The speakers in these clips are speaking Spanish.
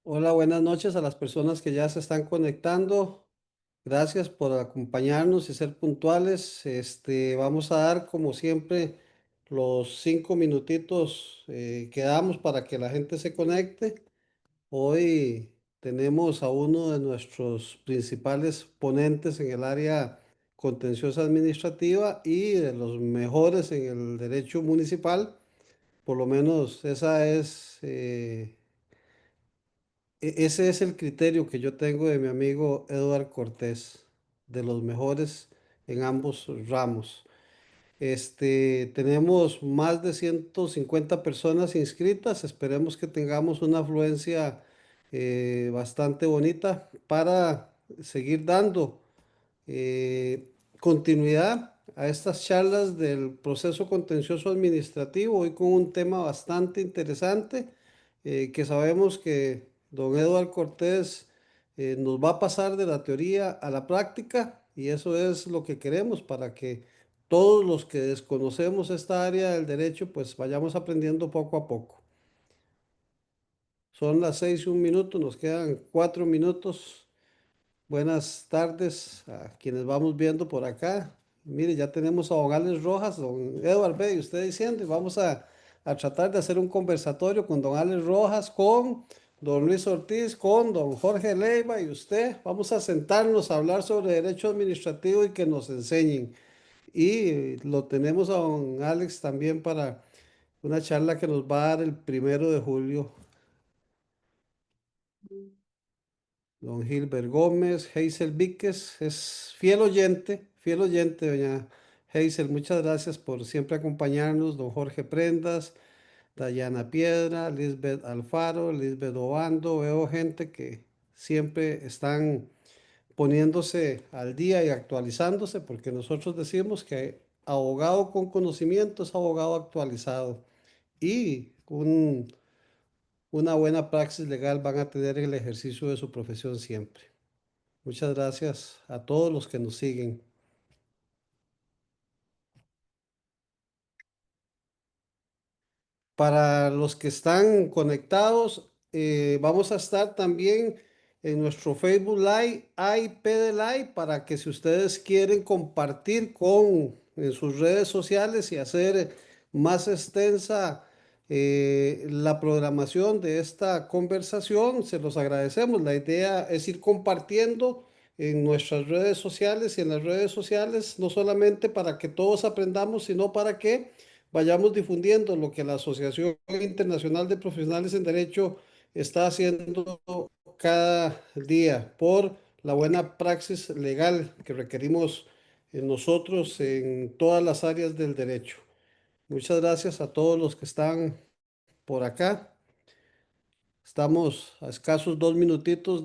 Hola, buenas noches a las personas que ya se están conectando. Gracias por acompañarnos y ser puntuales. Vamos a dar, como siempre, los 5 minutitos que damos para que la gente se conecte. Hoy tenemos a uno de nuestros principales ponentes en el área contenciosa administrativa y de los mejores en el derecho municipal. Por lo menos esa es ese es el criterio que yo tengo de mi amigo Eduard Cortés, de los mejores en ambos ramos. Tenemos más de 150 personas inscritas. Esperemos que tengamos una afluencia bastante bonita para seguir dando eh, continuidad a estas charlas del proceso contencioso administrativo, hoy con un tema bastante interesante que sabemos que don Eduardo Cortés nos va a pasar de la teoría a la práctica y eso es lo que queremos para que todos los que desconocemos esta área del derecho pues vayamos aprendiendo poco a poco. Son las 6:01, nos quedan 4 minutos. Buenas tardes a quienes vamos viendo por acá. Mire, ya tenemos a don Alex Rojas, don Eduardo B. y usted diciendo, y vamos a tratar de hacer un conversatorio con don Alex Rojas, con don Luis Ortiz, con don Jorge Leiva y usted. Vamos a sentarnos a hablar sobre derecho administrativo y que nos enseñen. Y lo tenemos a don Alex también para una charla que nos va a dar el 1 de julio. Don Gilbert Gómez, Hazel Víquez, es fiel oyente, doña Hazel. Muchas gracias por siempre acompañarnos. Don Jorge Prendas, Dayana Piedra, Lisbeth Alfaro, Lisbeth Obando. Veo gente que siempre están poniéndose al día y actualizándose, porque nosotros decimos que abogado con conocimiento es abogado actualizado. Y una buena praxis legal van a tener en el ejercicio de su profesión siempre. Muchas gracias a todos los que nos siguen. Para los que están conectados, vamos a estar también en nuestro Facebook Live, AIPD Live, para que si ustedes quieren compartir con en sus redes sociales y hacer más extensa la programación de esta conversación, se los agradecemos. La idea es ir compartiendo en nuestras redes sociales y en las redes sociales, no solamente para que todos aprendamos, sino para que vayamos difundiendo lo que la Asociación Internacional de Profesionales en Derecho está haciendo cada día por la buena praxis legal que requerimos nosotros en todas las áreas del derecho. Muchas gracias a todos los que están por acá. Estamos a escasos 2 minutitos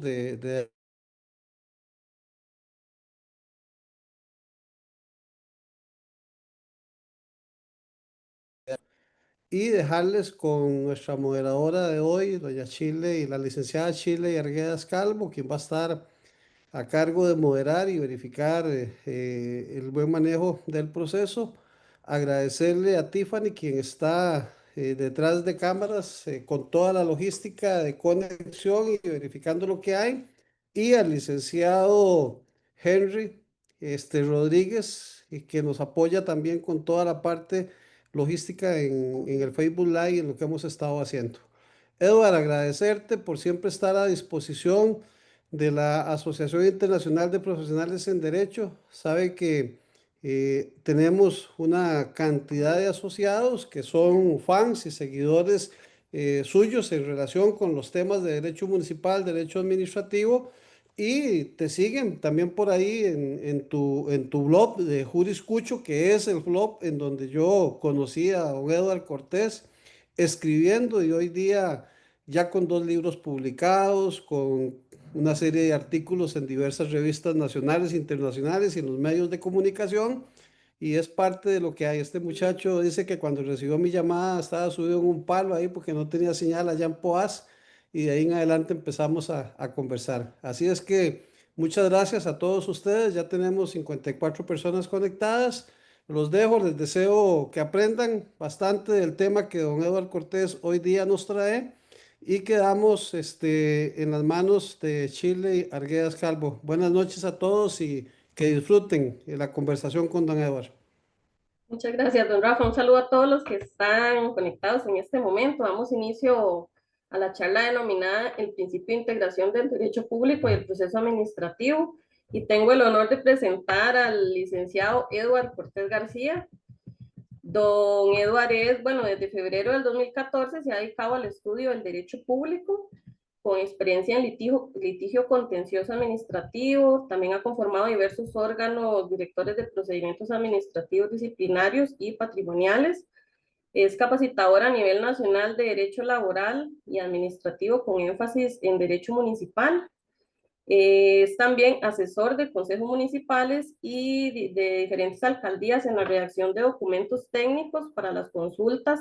y dejarles con nuestra moderadora de hoy, doña Chile y la licenciada Chile y Arguedas Calvo, quien va a estar a cargo de moderar y verificar el buen manejo del proceso. Agradecerle a Tiffany, quien está detrás de cámaras con toda la logística de conexión y verificando lo que hay. Y al licenciado Henry Rodríguez, que nos apoya también con toda la parte logística en el Facebook Live y en lo que hemos estado haciendo. Edward, agradecerte por siempre estar a disposición de la Asociación Internacional de Profesionales en Derecho. Sabe que tenemos una cantidad de asociados que son fans y seguidores suyos en relación con los temas de derecho municipal, derecho administrativo, y te siguen también por ahí en tu blog de Juriscucho, que es el blog en donde yo conocí a don Eduardo Cortés escribiendo y hoy día ya con 2 libros publicados, con una serie de artículos en diversas revistas nacionales, internacionales y en los medios de comunicación. Y es parte de lo que hay. Este muchacho dice que cuando recibió mi llamada estaba subido en un palo ahí porque no tenía señal allá en Poás y de ahí en adelante empezamos a conversar. Así es que muchas gracias a todos ustedes. Ya tenemos 54 personas conectadas. Los dejo, les deseo que aprendan bastante del tema que don Eduardo Cortés hoy día nos trae y quedamos en las manos de Chile Arguedas Calvo. Buenas noches a todos y que disfruten la conversación con don Eduardo. Muchas gracias, don Rafa. Un saludo a todos los que están conectados en este momento. Damos inicio a la charla denominada El principio de integración del derecho público y el proceso administrativo. Y tengo el honor de presentar al licenciado Eduardo Cortés García. Don Eduardo es, bueno, desde febrero del 2014 se ha dedicado al estudio del derecho público con experiencia en litigio contencioso administrativo, también ha conformado diversos órganos directores de procedimientos administrativos disciplinarios y patrimoniales, es capacitador a nivel nacional de derecho laboral y administrativo con énfasis en derecho municipal, es también asesor de consejos municipales y de diferentes alcaldías en la redacción de documentos técnicos para las consultas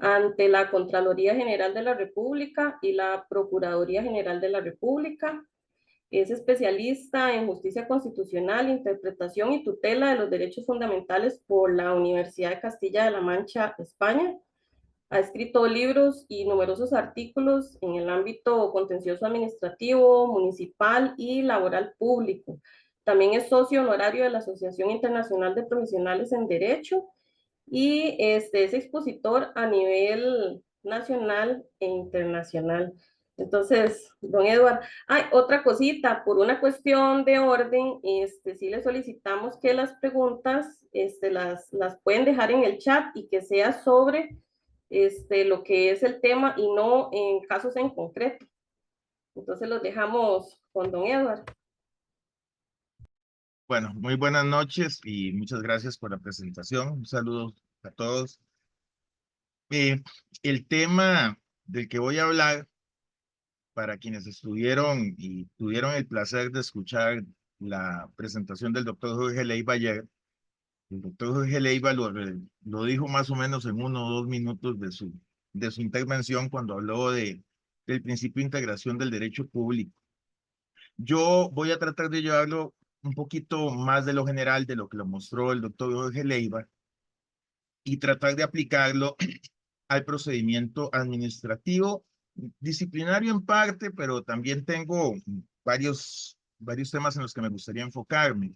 ante la Contraloría General de la República y la Procuraduría General de la República. Es especialista en justicia constitucional, interpretación y tutela de los derechos fundamentales por la Universidad de Castilla de la Mancha, España. Ha escrito libros y numerosos artículos en el ámbito contencioso administrativo, municipal y laboral público. También es socio honorario de la Asociación Internacional de Profesionales en Derecho y es expositor a nivel nacional e internacional. Entonces, don Eduardo, hay otra cosita, por una cuestión de orden, sí le solicitamos que las preguntas las pueden dejar en el chat y que sea sobre lo que es el tema y no en casos en concreto. Entonces los dejamos con don Eduardo. Bueno, muy buenas noches y muchas gracias por la presentación. Un saludo a todos. El tema del que voy a hablar, para quienes estuvieron y tuvieron el placer de escuchar la presentación del doctor Jorge Leiva ayer, el doctor Jorge Leiva lo dijo más o menos en 1 o 2 minutos de su intervención cuando habló del principio de integración del derecho público. Yo voy a tratar de llevarlo un poquito más de lo general, de lo que lo mostró el doctor Jorge Leiva, y tratar de aplicarlo al procedimiento administrativo, disciplinario en parte, pero también tengo varios temas en los que me gustaría enfocarme.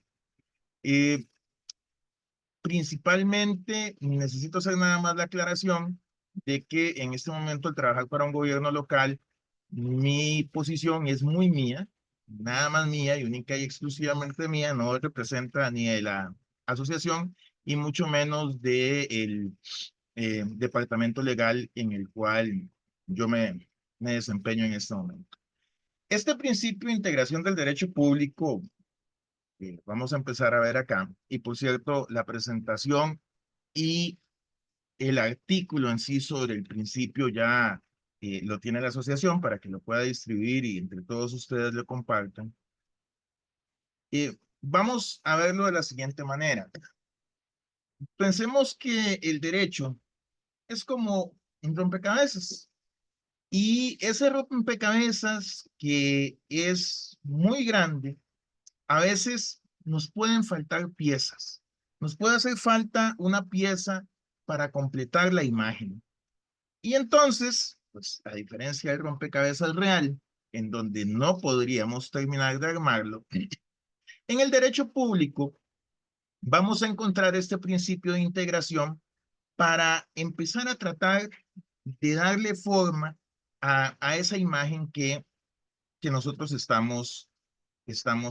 Principalmente necesito hacer nada más la aclaración de que en este momento al trabajar para un gobierno local, mi posición es muy mía, nada más mía y única y exclusivamente mía, no representa ni de la asociación y mucho menos del departamento legal en el cual yo me desempeño en este momento. Este principio de integración del derecho público vamos a empezar a ver acá. Y por cierto, la presentación y el artículo en sí sobre el principio ya lo tiene la asociación para que lo pueda distribuir y entre todos ustedes lo compartan. Vamos a verlo de la siguiente manera. Pensemos que el derecho es como un rompecabezas. Y ese rompecabezas que es muy grande, a veces nos pueden faltar piezas. Nos puede hacer falta una pieza para completar la imagen. Y entonces, pues a diferencia del rompecabezas real, en donde no podríamos terminar de armarlo, en el derecho público vamos a encontrar este principio de integración para empezar a tratar de darle forma a esa imagen que nosotros estamos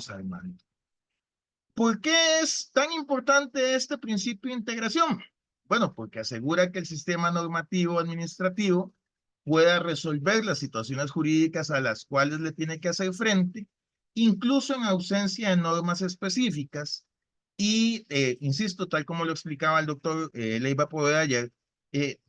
armando. ¿Por qué es tan importante este principio de integración? Bueno, porque asegura que el sistema normativo administrativo pueda resolver las situaciones jurídicas a las cuales le tiene que hacer frente, incluso en ausencia de normas específicas. Y, insisto, tal como lo explicaba el doctor Leiva Poveda ayer,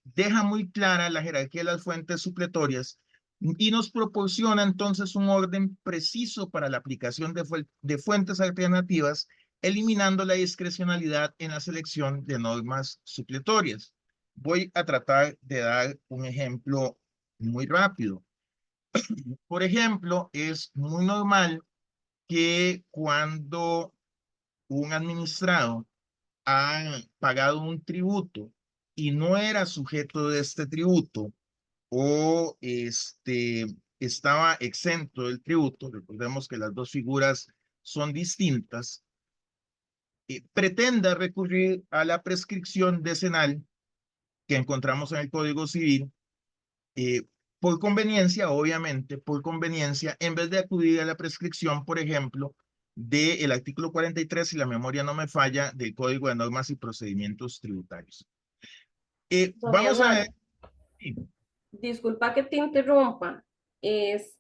deja muy clara la jerarquía de las fuentes supletorias y nos proporciona entonces un orden preciso para la aplicación de fuentes alternativas, eliminando la discrecionalidad en la selección de normas supletorias. Voy a tratar de dar un ejemplo muy rápido. Por ejemplo, es muy normal que cuando un administrado ha pagado un tributo y no era sujeto de este tributo, o estaba exento del tributo, recordemos que las dos figuras son distintas, pretenda recurrir a la prescripción decenal que encontramos en el Código Civil, eh, por conveniencia, obviamente, por conveniencia, en vez de acudir a la prescripción, por ejemplo, del artículo 43, si la memoria no me falla, del Código de Normas y Procedimientos Tributarios. Don Vamos a ver. Eduardo, disculpa que te interrumpa. Es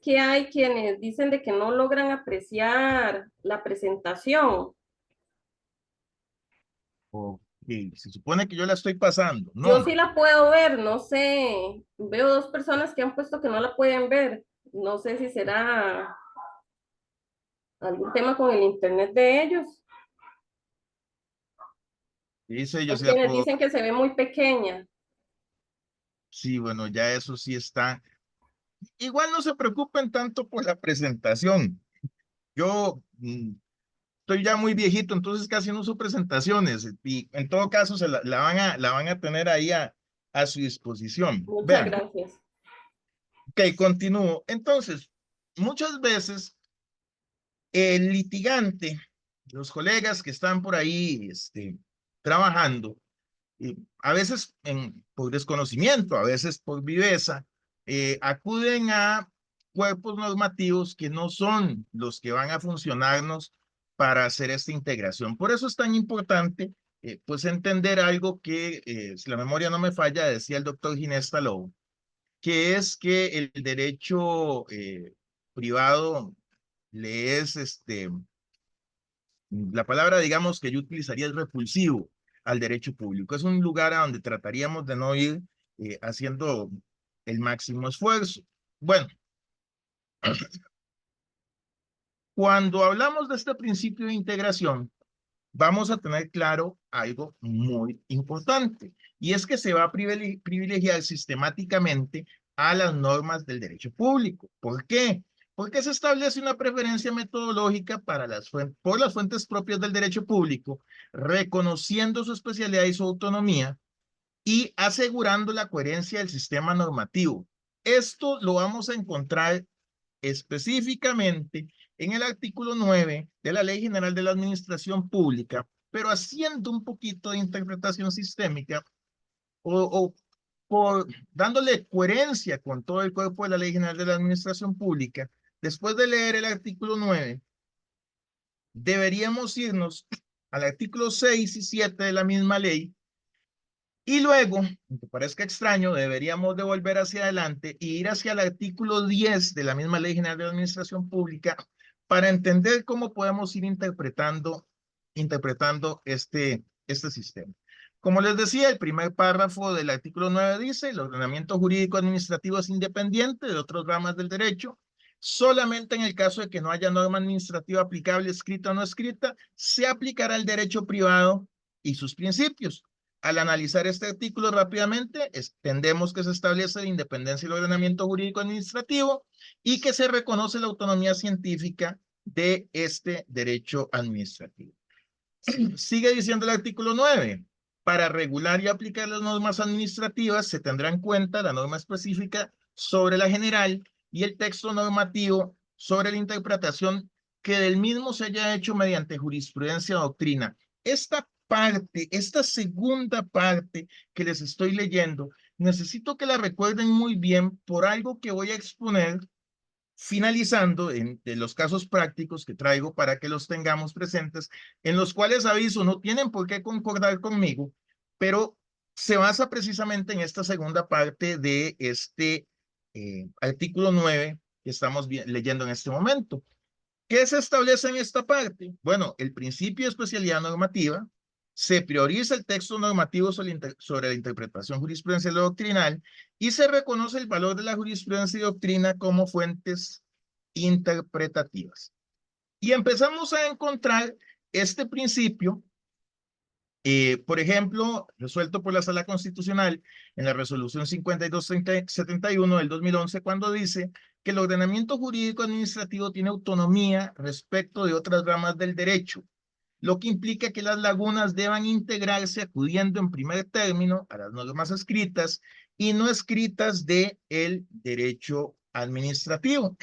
que hay quienes dicen de que no logran apreciar la presentación. Ok, se supone que yo la estoy pasando. Yo No, sí la puedo ver, no sé. Veo dos personas que han puesto que no la pueden ver. No sé si será algún tema con el internet de ellos. dice yo Hay sí la quienes puedo. dicen que se ve muy pequeña. Sí, bueno, ya eso sí está. Igual no se preocupen tanto por la presentación. Yo estoy ya muy viejito, entonces casi no uso presentaciones y en todo caso la van a tener ahí a su disposición. Muchas Vean, gracias. ok, continúo. Entonces, muchas veces el litigante, los colegas que están por ahí trabajando, a veces por desconocimiento, a veces por viveza, acuden a cuerpos normativos que no son los que van a funcionarnos para hacer esta integración. Por eso es tan importante, pues, entender algo que, si la memoria no me falla, decía el doctor Ginesta Lobo, que es que el derecho privado le es la palabra, digamos, que yo utilizaría es repulsivo al derecho público. Es un lugar a donde trataríamos de no ir haciendo el máximo esfuerzo. Bueno, cuando hablamos de este principio de integración, vamos a tener claro algo muy importante, y es que se va a privilegiar sistemáticamente a las normas del derecho público. ¿Por qué? Porque se establece una preferencia metodológica para por las fuentes propias del derecho público, reconociendo su especialidad y su autonomía y asegurando la coherencia del sistema normativo. Esto lo vamos a encontrar específicamente en el artículo 9 de la Ley General de la Administración Pública, pero haciendo un poquito de interpretación sistémica o dándole coherencia con todo el cuerpo de la Ley General de la Administración Pública. Después de leer el artículo 9, deberíamos irnos al artículo 6 y 7 de la misma ley, y luego, aunque parezca extraño, deberíamos de volver hacia adelante e ir hacia el artículo 10 de la misma Ley General de la Administración Pública para entender cómo podemos ir interpretando este sistema. Como les decía, el primer párrafo del artículo 9 dice: el ordenamiento jurídico administrativo es independiente de otras ramas del derecho. Solamente en el caso de que no haya norma administrativa aplicable, escrita o no escrita, se aplicará el derecho privado y sus principios. Al analizar este artículo rápidamente, entendemos que se establece la independencia y el ordenamiento jurídico administrativo y que se reconoce la autonomía científica de este derecho administrativo. Sigue diciendo el artículo 9. Para regular y aplicar las normas administrativas se tendrá en cuenta la norma específica sobre la general y el texto normativo sobre la interpretación que del mismo se haya hecho mediante jurisprudencia o doctrina. Esta parte, esta segunda parte que les estoy leyendo, necesito que la recuerden muy bien por algo que voy a exponer finalizando de los casos prácticos que traigo para que los tengamos presentes, en los cuales, aviso, no tienen por qué concordar conmigo, pero se basa precisamente en esta segunda parte de este artículo 9 que estamos leyendo en este momento. ¿Qué se establece en esta parte? Bueno, el principio de especialidad normativa, se prioriza el texto normativo sobre la interpretación jurisprudencial o doctrinal y se reconoce el valor de la jurisprudencia y doctrina como fuentes interpretativas. Y empezamos a encontrar este principio, por ejemplo, resuelto por la Sala Constitucional en la resolución 5271 del 2011, cuando dice que el ordenamiento jurídico administrativo tiene autonomía respecto de otras ramas del derecho. lo que implica que las lagunas deban integrarse acudiendo en primer término a las normas escritas y no escritas del derecho administrativo.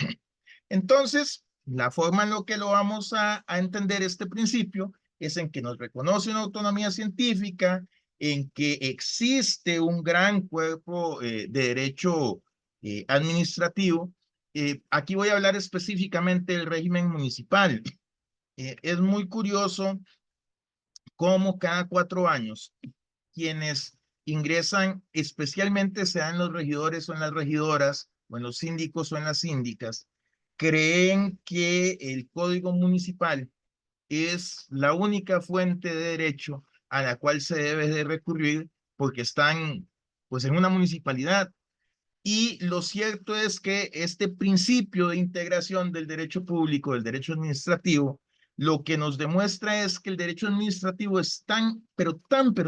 Entonces, la forma en la que lo vamos a entender este principio es en que nos reconoce una autonomía científica, en que existe un gran cuerpo de derecho administrativo. Aquí voy a hablar específicamente del régimen municipal. Es muy curioso cómo cada 4 años quienes ingresan, especialmente sean los regidores o en las regidoras, o en los síndicos o en las síndicas, creen que el código municipal es la única fuente de derecho a la cual se debe de recurrir porque están pues en una municipalidad. Y lo cierto es que este principio de integración del derecho público, del derecho administrativo, lo que nos demuestra es que el derecho administrativo es tan, pero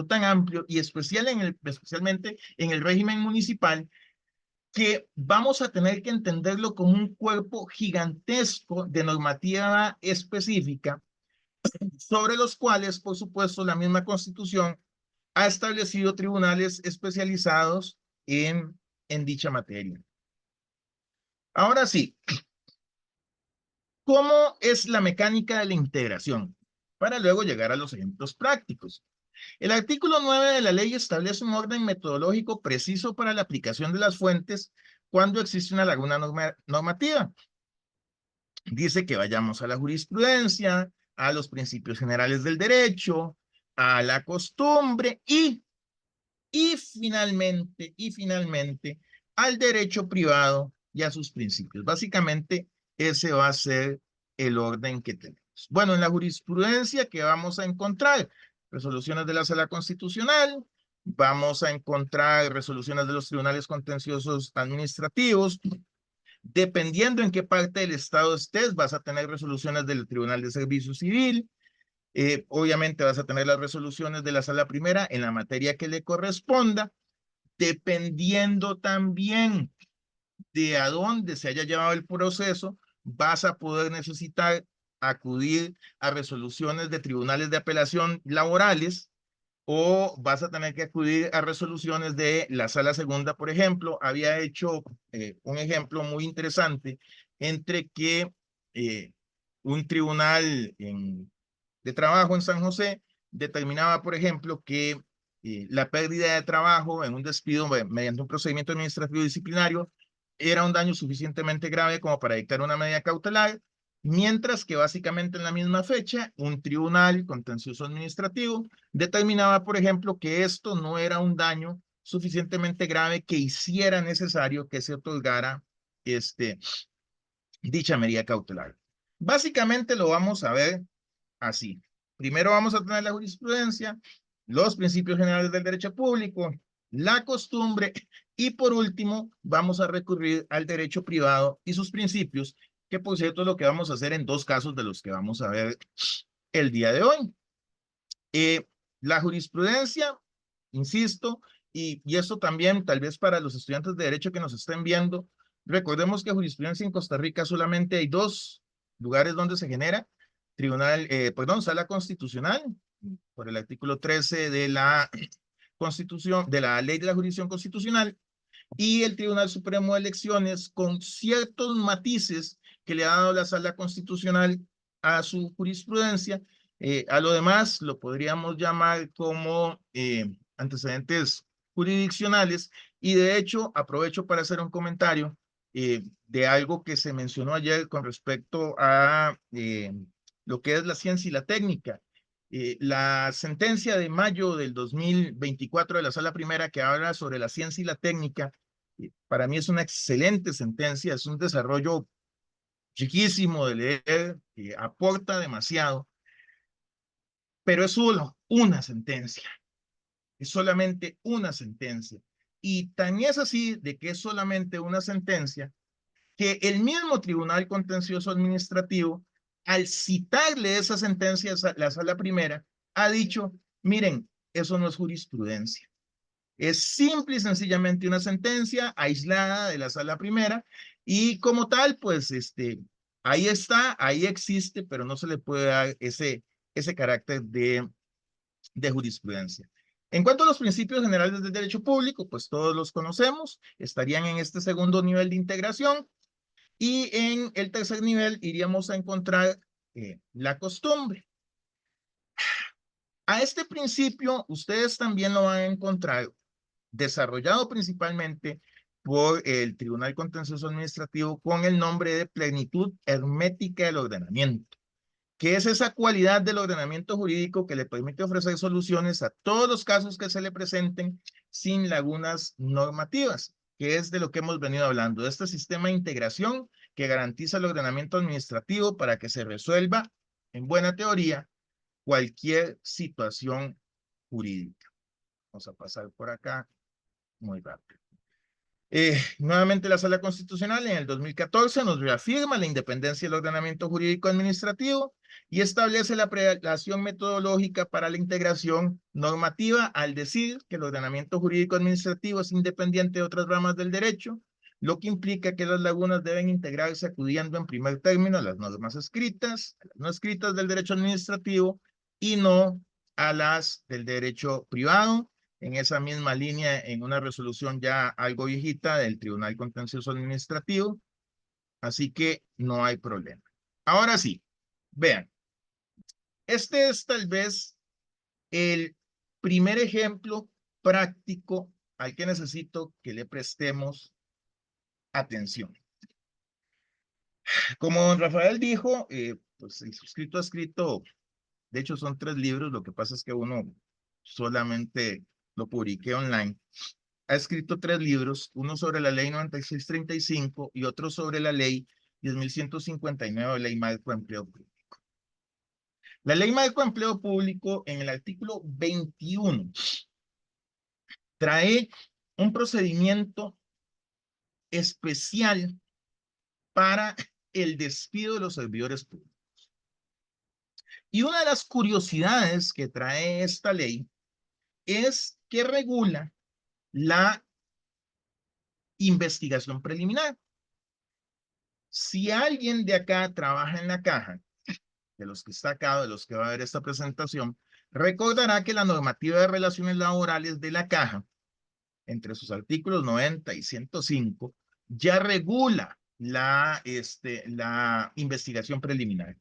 tan amplio y especialmente en el régimen municipal, que vamos a tener que entenderlo como un cuerpo gigantesco de normativa específica, sobre los cuales, por supuesto, la misma Constitución ha establecido tribunales especializados en dicha materia. Ahora sí, ¿cómo es la mecánica de la integración? Para luego llegar a los ejemplos prácticos. El artículo 9 de la ley establece un orden metodológico preciso para la aplicación de las fuentes cuando existe una laguna normativa. Dice que vayamos a la jurisprudencia, a los principios generales del derecho, a la costumbre y finalmente al derecho privado y a sus principios. Básicamente, ese va a ser el orden que tenemos. Bueno, en la jurisprudencia, ¿qué vamos a encontrar? Resoluciones de la Sala Constitucional, vamos a encontrar resoluciones de los tribunales contenciosos administrativos. Dependiendo en qué parte del estado estés, vas a tener resoluciones del Tribunal de Servicio Civil. Obviamente vas a tener las resoluciones de la Sala Primera en la materia que le corresponda, dependiendo también de a dónde se haya llevado el proceso, vas a poder necesitar acudir a resoluciones de tribunales de apelación laborales o vas a tener que acudir a resoluciones de la Sala Segunda, por ejemplo. Había hecho un ejemplo muy interesante entre que un tribunal de trabajo en San José determinaba, por ejemplo, que la pérdida de trabajo en un despido mediante un procedimiento administrativo disciplinario era un daño suficientemente grave como para dictar una medida cautelar, mientras que básicamente en la misma fecha un tribunal contencioso administrativo determinaba, por ejemplo, que esto no era un daño suficientemente grave que hiciera necesario que se otorgara dicha medida cautelar. Básicamente lo vamos a ver así. Primero vamos a tener la jurisprudencia, los principios generales del derecho público, la costumbre y por último vamos a recurrir al derecho privado y sus principios, que por cierto es lo que vamos a hacer en 2 casos de los que vamos a ver el día de hoy. La jurisprudencia, insisto, y esto también tal vez para los estudiantes de derecho que nos estén viendo, recordemos que jurisprudencia en Costa Rica solamente hay 2 lugares donde se genera: Sala Constitucional, por el artículo 13 de la Constitución, de la Ley de la Jurisdicción Constitucional, y el Tribunal Supremo de Elecciones, con ciertos matices que le ha dado la Sala Constitucional a su jurisprudencia. A lo demás lo podríamos llamar como antecedentes jurisdiccionales, y de hecho aprovecho para hacer un comentario de algo que se mencionó ayer con respecto a lo que es la ciencia y la técnica. La sentencia de mayo del 2024 de la Sala Primera, que habla sobre la ciencia y la técnica, para mí es una excelente sentencia, es un desarrollo chiquísimo de leer, aporta demasiado, pero es solo una sentencia, es solamente una sentencia. Y tan es así de que es solamente una sentencia que el mismo Tribunal Contencioso Administrativo, al citarle esa sentencia a la Sala Primera, ha dicho: miren, eso no es jurisprudencia. Es simple y sencillamente una sentencia aislada de la Sala Primera y como tal, pues ahí está, ahí existe, pero no se le puede dar ese ese carácter de jurisprudencia. En cuanto a los principios generales del derecho público, pues todos los conocemos, estarían en este segundo nivel de integración, y en el tercer nivel iríamos a encontrar la costumbre. A este principio ustedes también lo van a encontrar desarrollado principalmente por el Tribunal Contencioso Administrativo con el nombre de plenitud hermética del ordenamiento, que es esa cualidad del ordenamiento jurídico que le permite ofrecer soluciones a todos los casos que se le presenten sin lagunas normativas, que es de lo que hemos venido hablando, de este sistema de integración que garantiza el ordenamiento administrativo para que se resuelva, en buena teoría, cualquier situación jurídica. Vamos a pasar por acá muy rápido. Nuevamente la Sala Constitucional en el 2014 nos reafirma la independencia del ordenamiento jurídico administrativo y establece la prelación metodológica para la integración normativa al decir que el ordenamiento jurídico administrativo es independiente de otras ramas del derecho, lo que implica que las lagunas deben integrarse acudiendo en primer término a las normas escritas, a las no escritas del derecho administrativo y no a las del derecho privado. En esa misma línea, en una resolución ya algo viejita del Tribunal Contencioso Administrativo, así que no hay problema. Ahora sí, vean, este es tal vez el primer ejemplo práctico al que necesito que le prestemos atención. Como don Rafael dijo, pues el suscrito ha escrito, de hecho son 3 libros, lo que pasa es que uno solamente lo publiqué online. Ha escrito 3 libros, uno sobre la ley 9635 y otro sobre la ley 10.159, ley marco de empleo público. La ley marco de empleo público en el artículo 21 trae un procedimiento especial para el despido de los servidores públicos. Y una de las curiosidades que trae esta ley es que regula la investigación preliminar. Si alguien de acá trabaja en la caja, de los que está acá, de los que va a ver esta presentación, recordará que la normativa de relaciones laborales de la caja, entre sus artículos 90 y 105, ya regula la investigación preliminar.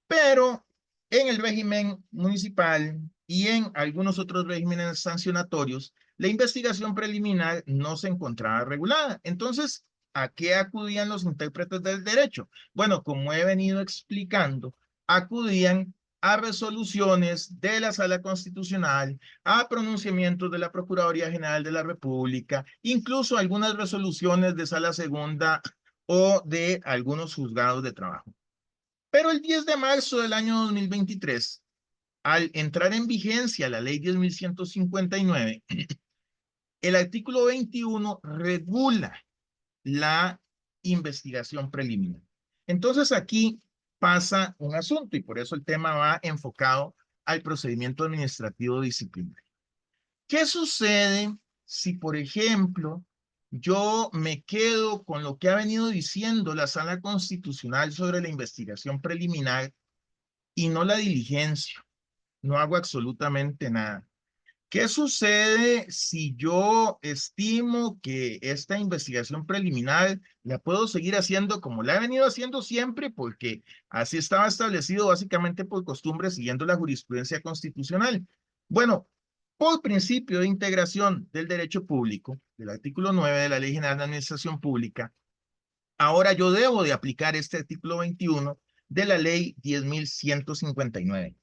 Pero en el régimen municipal y en algunos otros regímenes sancionatorios, la investigación preliminar no se encontraba regulada. Entonces, ¿a qué acudían los intérpretes del derecho? Bueno, como he venido explicando, acudían a resoluciones de la Sala Constitucional, a pronunciamientos de la Procuraduría General de la República, incluso algunas resoluciones de Sala Segunda o de algunos juzgados de trabajo. Pero el 10 de marzo del año 2023, al entrar en vigencia la ley 10.159, el artículo 21 regula la investigación preliminar. Entonces aquí pasa un asunto y por eso el tema va enfocado al procedimiento administrativo disciplinario. ¿Qué sucede si, por ejemplo, yo me quedo con lo que ha venido diciendo la Sala Constitucional sobre la investigación preliminar y no la diligencio? No hago absolutamente nada. ¿Qué sucede si yo estimo que esta investigación preliminar la puedo seguir haciendo como la he venido haciendo siempre, porque así estaba establecido básicamente por costumbre siguiendo la jurisprudencia constitucional? Bueno, por principio de integración del derecho público, del artículo 9 de la Ley General de Administración Pública, ahora yo debo de aplicar este artículo 21 de la Ley 10.159.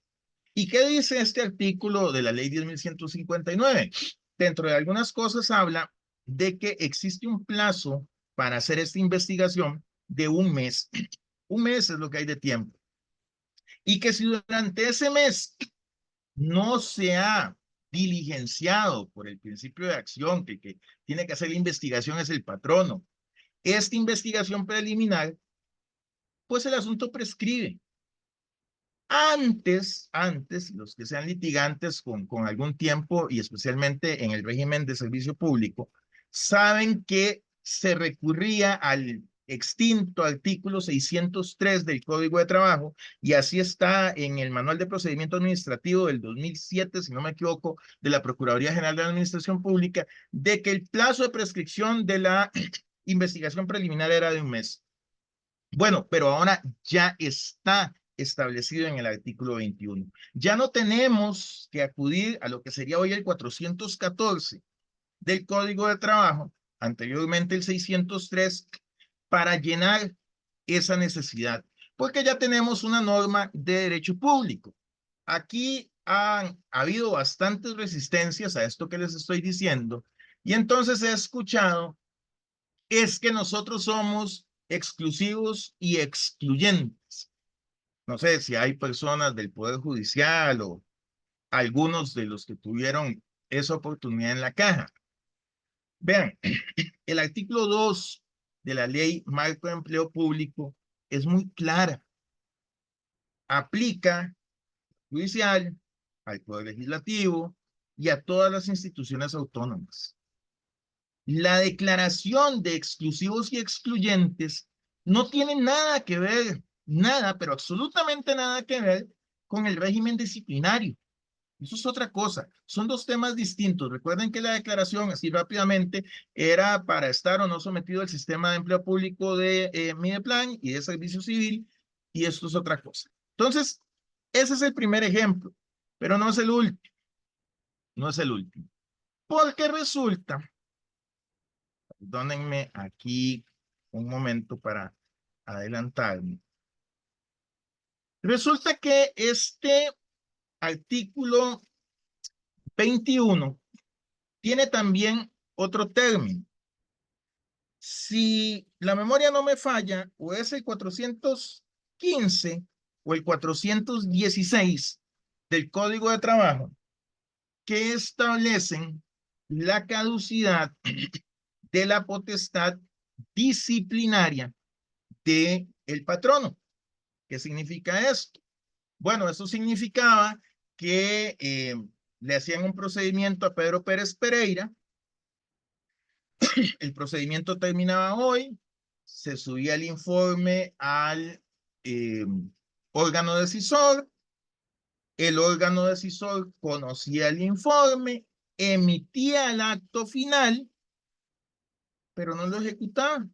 ¿Y qué dice este artículo de la Ley 10.159? Dentro de algunas cosas habla de que existe un plazo para hacer esta investigación de 1 mes. 1 mes es lo que hay de tiempo. Y que si durante ese mes no se ha diligenciado por el principio de acción, que tiene que hacer la investigación es el patrono, esta investigación preliminar, pues el asunto prescribe. Antes, los que sean litigantes con algún tiempo y especialmente en el régimen de servicio público, saben que se recurría al extinto artículo 603 del Código de Trabajo, y así está en el Manual de Procedimiento Administrativo del 2007, si no me equivoco, de la Procuraduría General de la Administración Pública, de que el plazo de prescripción de la investigación preliminar era de un mes. Bueno, pero ahora ya está establecido en el artículo 21. Ya no tenemos que acudir a lo que sería hoy el 414 del Código de Trabajo, anteriormente el 603, para llenar esa necesidad, porque ya tenemos una norma de derecho público. Aquí han habido bastantes resistencias a esto que les estoy diciendo, y entonces he escuchado es que nosotros somos exclusivos y excluyentes. No sé si hay personas del Poder Judicial o algunos de los que tuvieron esa oportunidad en la caja. Vean, el artículo 2 de la Ley Marco de Empleo Público es muy clara. Aplica al judicial, al Poder Legislativo y a todas las instituciones autónomas. La declaración de exclusivos y excluyentes no tiene nada que ver, nada, pero absolutamente nada que ver con el régimen disciplinario. Eso es otra cosa. Son dos temas distintos. Recuerden que la declaración, así rápidamente, era para estar o no sometido al sistema de empleo público de Mideplan y de servicio civil, y esto es otra cosa. Entonces, ese es el primer ejemplo, pero no es el último. No es el último. Porque resulta, perdónenme aquí un momento para adelantarme. Resulta que este artículo 21 tiene también otro término. Si la memoria no me falla, o es el 415 o el 416 del Código de Trabajo, que establecen la caducidad de la potestad disciplinaria del patrono. ¿Qué significa esto? Bueno, eso significaba que le hacían un procedimiento a Pedro Pérez Pereira. El procedimiento terminaba hoy, se subía el informe al órgano decisor, el órgano decisor conocía el informe, emitía el acto final, pero no lo ejecutaba.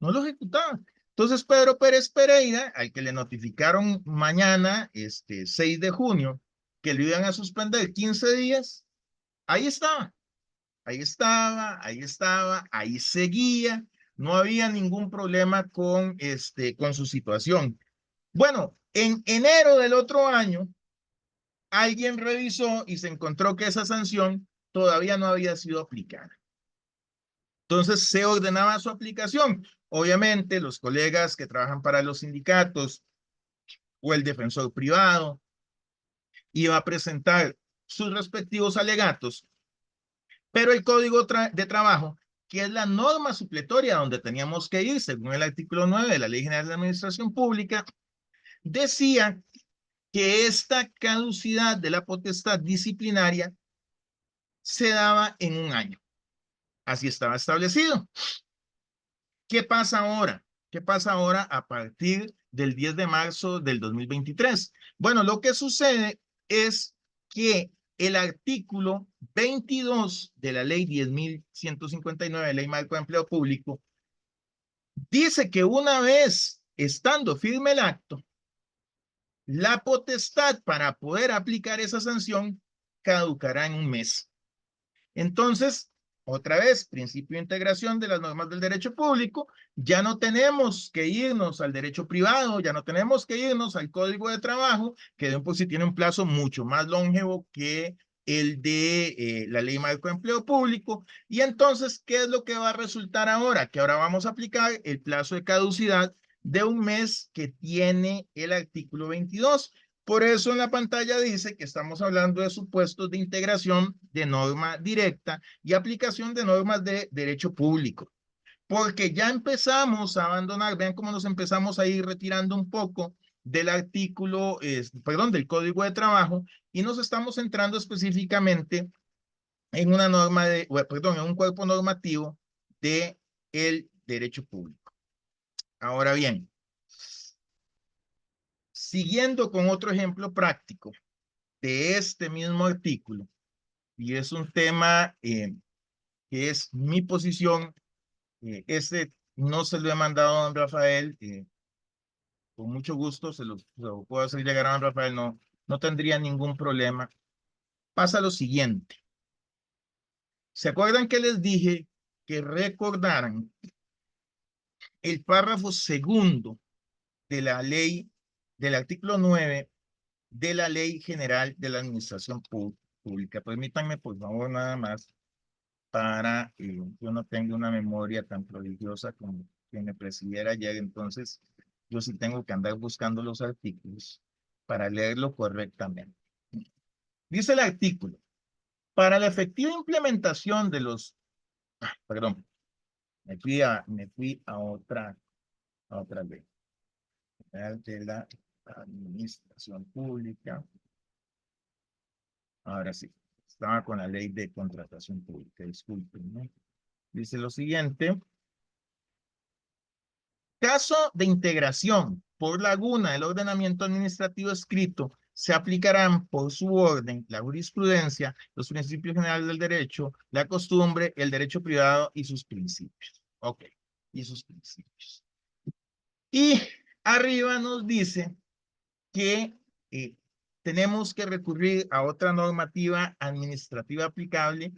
No lo ejecutaba. Entonces Pedro Pérez Pereira, al que le notificaron mañana, 6 de junio, que lo iban a suspender 15 días, ahí estaba. Ahí estaba, ahí estaba, ahí seguía, no había ningún problema con su situación. Bueno, en enero del otro año, alguien revisó y se encontró que esa sanción todavía no había sido aplicada. Entonces se ordenaba su aplicación. Obviamente los colegas que trabajan para los sindicatos o el defensor privado iba a presentar sus respectivos alegatos, pero el Código de Trabajo, que es la norma supletoria donde teníamos que ir, según el artículo 9 de la Ley General de Administración Pública, decía que esta caducidad de la potestad disciplinaria se daba en un año. Así estaba establecido. ¿Qué pasa ahora? ¿Qué pasa ahora a partir del 10 de marzo del 2023? Bueno, lo que sucede es que el artículo 22 de la ley 10.159, Ley Marco de Empleo Público, dice que una vez estando firme el acto, la potestad para poder aplicar esa sanción caducará en un mes. Entonces, otra vez, principio de integración de las normas del derecho público, ya no tenemos que irnos al derecho privado, ya no tenemos que irnos al Código de Trabajo, que de por sí tiene un plazo mucho más longevo que el de la Ley Marco de Empleo Público. Y entonces, ¿qué es lo que va a resultar ahora? Que ahora vamos a aplicar el plazo de caducidad de un mes que tiene el artículo 22. Por eso en la pantalla dice que estamos hablando de supuestos de integración de norma directa y aplicación de normas de derecho público. Porque ya empezamos a abandonar, vean cómo nos empezamos a ir retirando un poco del artículo, del Código de Trabajo, y nos estamos centrando específicamente en una norma en un cuerpo normativo de el derecho público. Ahora bien, siguiendo con otro ejemplo práctico de este mismo artículo, y es un tema que es mi posición, este no se lo he mandado a don Rafael, con mucho gusto se lo puedo hacer llegar a don Rafael, no tendría ningún problema. Pasa lo siguiente. ¿Se acuerdan que les dije que recordaran el párrafo segundo de la ley, del artículo 9 de la Ley General de la Administración Pública? Permítanme, por favor, nada más para yo no tengo una memoria tan prodigiosa como que me presidiera ayer, entonces yo sí tengo que andar buscando los artículos para leerlo correctamente. Dice el artículo, para la efectiva implementación de los, perdón, me fui a otra ley, de la Administración Pública. Ahora sí, estaba con la ley de contratación pública, discúlpenme. Dice lo siguiente. Caso de integración por laguna del ordenamiento administrativo escrito, se aplicarán por su orden la jurisprudencia, los principios generales del derecho, la costumbre, el derecho privado y sus principios. Ok, y sus principios. Y arriba nos dice que tenemos que recurrir a otra normativa administrativa aplicable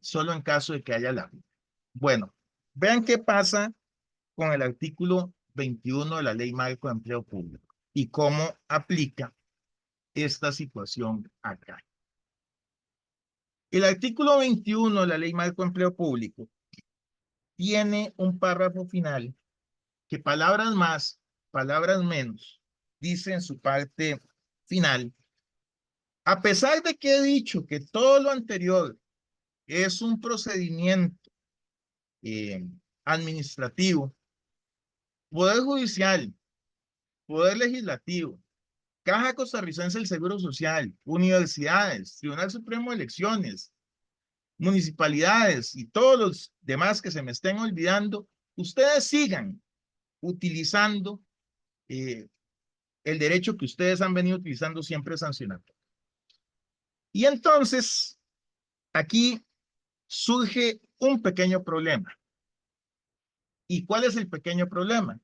solo en caso de que haya laguna. Bueno, vean qué pasa con el artículo 21 de la Ley Marco de Empleo Público y cómo aplica esta situación acá. El artículo 21 de la Ley Marco de Empleo Público tiene un párrafo final que palabras más, palabras menos, dice en su parte final, a pesar de que he dicho que todo lo anterior es un procedimiento administrativo, Poder Judicial, Poder Legislativo, Caja Costarricense del Seguro Social, universidades, Tribunal Supremo de Elecciones, municipalidades y todos los demás que se me estén olvidando, ustedes sigan utilizando el derecho que ustedes han venido utilizando siempre sancionando. Y entonces, aquí surge un pequeño problema. ¿Y cuál es el pequeño problema?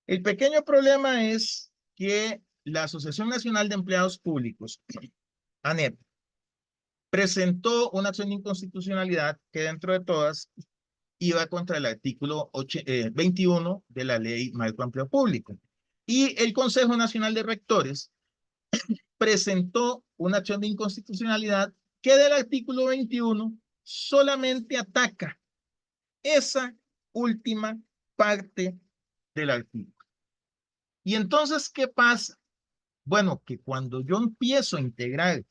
El pequeño problema es que la Asociación Nacional de Empleados Públicos, ANEP, presentó una acción de inconstitucionalidad que dentro de todas iba contra el artículo 21 de la Ley Marco de Empleo Público. Y el Consejo Nacional de Rectores presentó una acción de inconstitucionalidad que del artículo 21 solamente ataca esa última parte del artículo. Y entonces, ¿qué pasa? Bueno, que cuando yo empiezo a integrar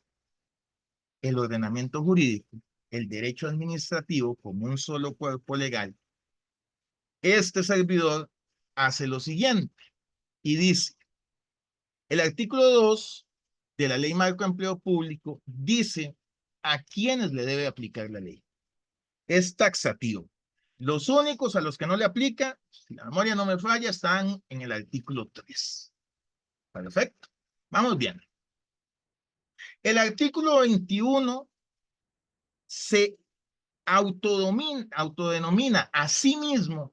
el ordenamiento jurídico, el derecho administrativo como un solo cuerpo legal, este servidor hace lo siguiente y dice, el artículo 2 de la Ley Marco de Empleo Público dice a quiénes le debe aplicar la ley. Es taxativo. Los únicos a los que no le aplica, si la memoria no me falla, están en el artículo 3. Perfecto. Vamos bien. El artículo 21 se autodenomina a sí mismo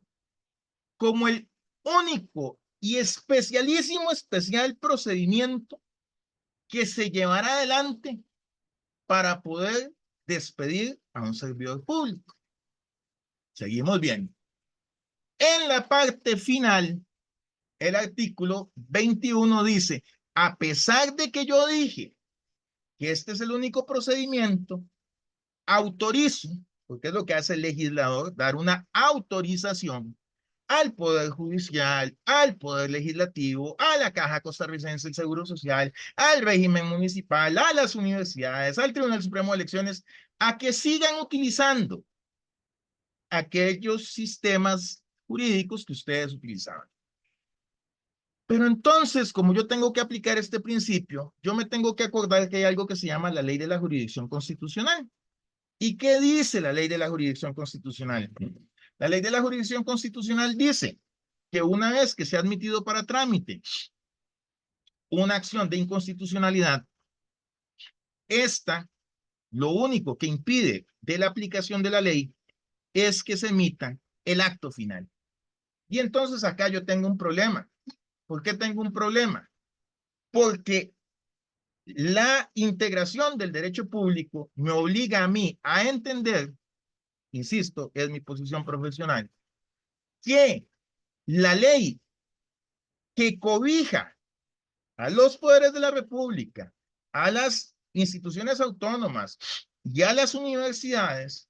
como el único y especial procedimiento que se llevará adelante para poder despedir a un servidor público. Seguimos bien. En la parte final, el artículo 21 dice, a pesar de que yo dije que este es el único procedimiento, autorizo, porque es lo que hace el legislador, dar una autorización al Poder Judicial, al Poder Legislativo, a la Caja Costarricense del Seguro Social, al régimen municipal, a las universidades, al Tribunal Supremo de Elecciones, a que sigan utilizando aquellos sistemas jurídicos que ustedes utilizaban. Pero entonces, como yo tengo que aplicar este principio, yo me tengo que acordar que hay algo que se llama la Ley de la Jurisdicción Constitucional. ¿Y qué dice la Ley de la Jurisdicción Constitucional? La Ley de la Jurisdicción Constitucional dice que una vez que se ha admitido para trámite una acción de inconstitucionalidad, esta, lo único que impide de la aplicación de la ley es que se emita el acto final. Y entonces acá yo tengo un problema. ¿Por qué tengo un problema? Porque la integración del derecho público me obliga a mí a entender, insisto, es mi posición profesional, que la ley que cobija a los poderes de la República, a las instituciones autónomas y a las universidades,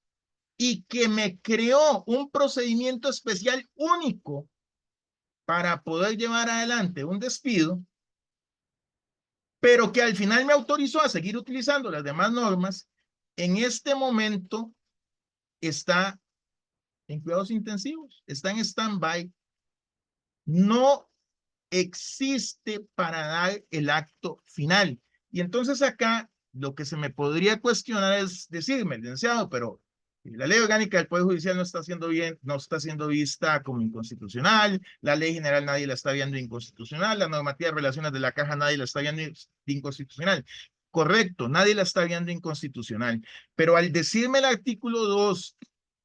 y que me creó un procedimiento especial único para poder llevar adelante un despido, pero que al final me autorizó a seguir utilizando las demás normas, en este momento está en cuidados intensivos, está en stand-by, no existe para dar el acto final. Y entonces acá lo que se me podría cuestionar es decirme, licenciado, pero la ley orgánica del Poder Judicial no está siendo bien, no está siendo vista como inconstitucional, la ley general nadie la está viendo inconstitucional, la normativa de relaciones de la caja nadie la está viendo inconstitucional. Correcto, nadie la está viendo inconstitucional, pero al decirme el artículo 2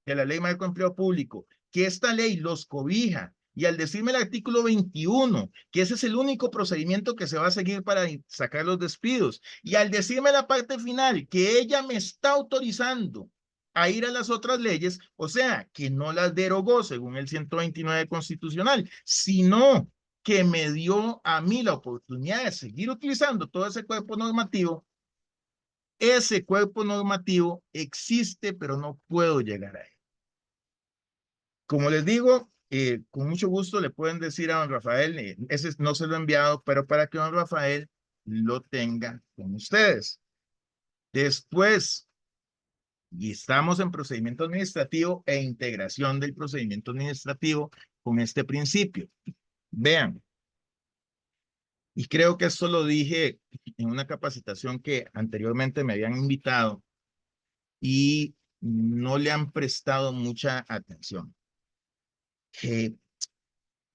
de la Ley Marco de Empleo Público, que esta ley los cobija, y al decirme el artículo 21, que ese es el único procedimiento que se va a seguir para sacar los despidos, y al decirme la parte final, que ella me está autorizando a ir a las otras leyes, o sea, que no las derogó según el 129 constitucional, sino que me dio a mí la oportunidad de seguir utilizando todo ese cuerpo normativo. Ese cuerpo normativo existe, pero no puedo llegar a él. Como les digo, con mucho gusto le pueden decir a don Rafael, ese no se lo he enviado, pero para que don Rafael lo tenga con ustedes. Después, y estamos en procedimiento administrativo e integración del procedimiento administrativo con este principio. Vean, y creo que esto lo dije en una capacitación que anteriormente me habían invitado y no le han prestado mucha atención.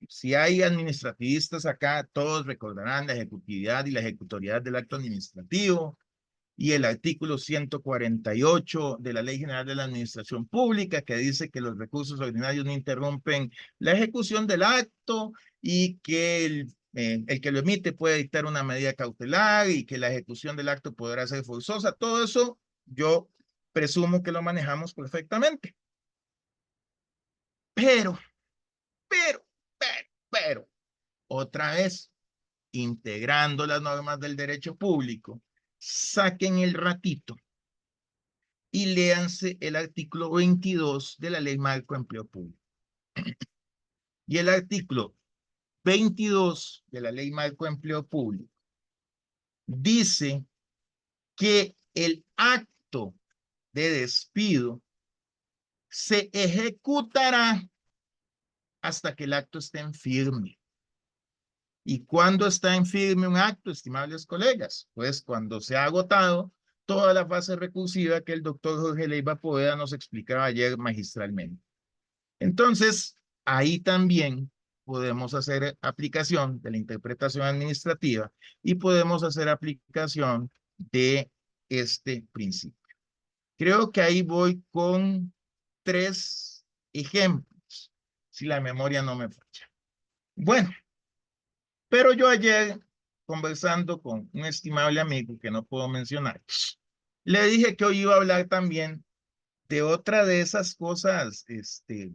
Si hay administrativistas acá, todos recordarán la ejecutividad y la ejecutoriedad del acto administrativo y el artículo 148 de la Ley General de la Administración Pública, que dice que los recursos ordinarios no interrumpen la ejecución del acto y que el que lo emite puede dictar una medida cautelar y que la ejecución del acto podrá ser forzosa. Todo eso yo presumo que lo manejamos perfectamente. Pero, otra vez, integrando las normas del derecho público, saquen el ratito y léanse el artículo 22 de la Ley Marco de Empleo Público. Y el artículo 22 de la Ley Marco de Empleo Público dice que el acto de despido se ejecutará hasta que el acto esté en firme. ¿Y cuándo está en firme un acto, estimables colegas? Pues cuando se ha agotado toda la fase recursiva que el doctor Jorge Leiva Poveda nos explicaba ayer magistralmente. Entonces, ahí también podemos hacer aplicación de la interpretación administrativa y podemos hacer aplicación de este principio. Creo que ahí voy con 3 ejemplos, si la memoria no me falla. Bueno, pero yo ayer, conversando con un estimable amigo que no puedo mencionar, le dije que hoy iba a hablar también de otra de esas cosas que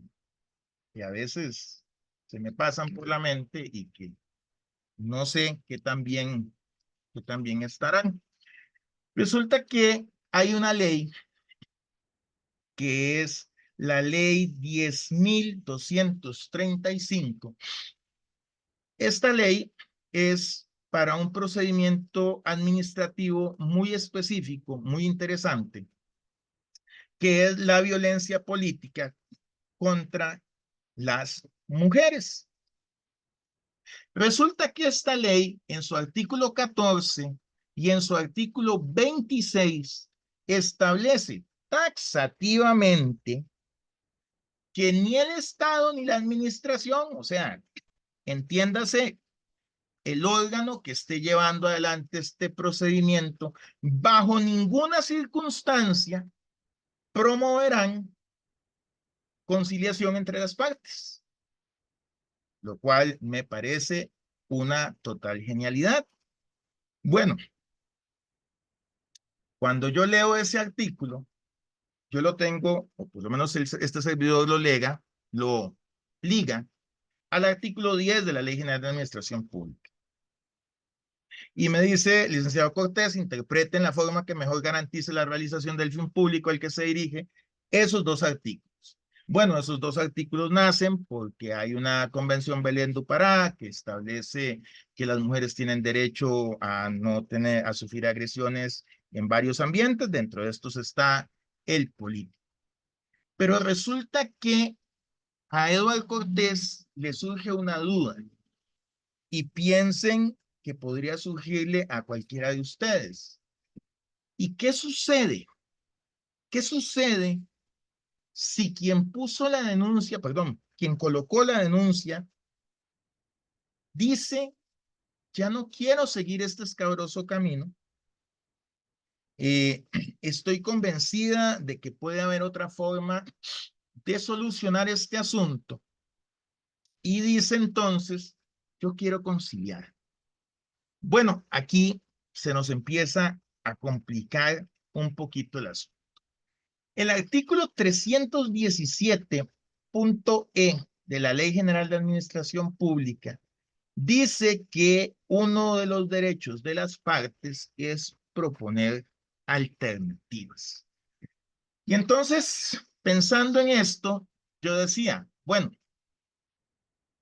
a veces se me pasan por la mente y que no sé qué tan bien estarán. Resulta que hay una ley que es la ley 10.235. Esta ley es para un procedimiento administrativo muy específico, muy interesante, que es la violencia política contra las mujeres. Resulta que esta ley, en su artículo 14 y en su artículo 26, establece taxativamente que ni el Estado ni la administración, o sea, entiéndase, el órgano que esté llevando adelante este procedimiento, bajo ninguna circunstancia promoverán conciliación entre las partes, lo cual me parece una total genialidad. Bueno, cuando yo leo ese artículo, yo lo tengo, o por lo menos este servidor lo liga al artículo 10 de la Ley General de Administración Pública. Y me dice, licenciado Cortés, interprete en la forma que mejor garantice la realización del fin público al que se dirige esos dos artículos. Bueno, esos dos artículos nacen porque hay una convención Belén do Pará que establece que las mujeres tienen derecho a no tener, a sufrir agresiones en varios ambientes. Dentro de estos está el político. Pero resulta que a Eduardo Cortés le surge una duda y piensen que podría surgirle a cualquiera de ustedes. ¿Y qué sucede? ¿Qué sucede si quien puso la denuncia, perdón, quien colocó la denuncia, dice, ya no quiero seguir este escabroso camino, estoy convencida de que puede haber otra forma de solucionar este asunto, y dice entonces, yo quiero conciliar? Bueno, aquí se nos empieza a complicar un poquito el asunto. El artículo 317.e de la Ley General de Administración Pública dice que uno de los derechos de las partes es proponer alternativas. Y entonces, pensando en esto, yo decía, bueno,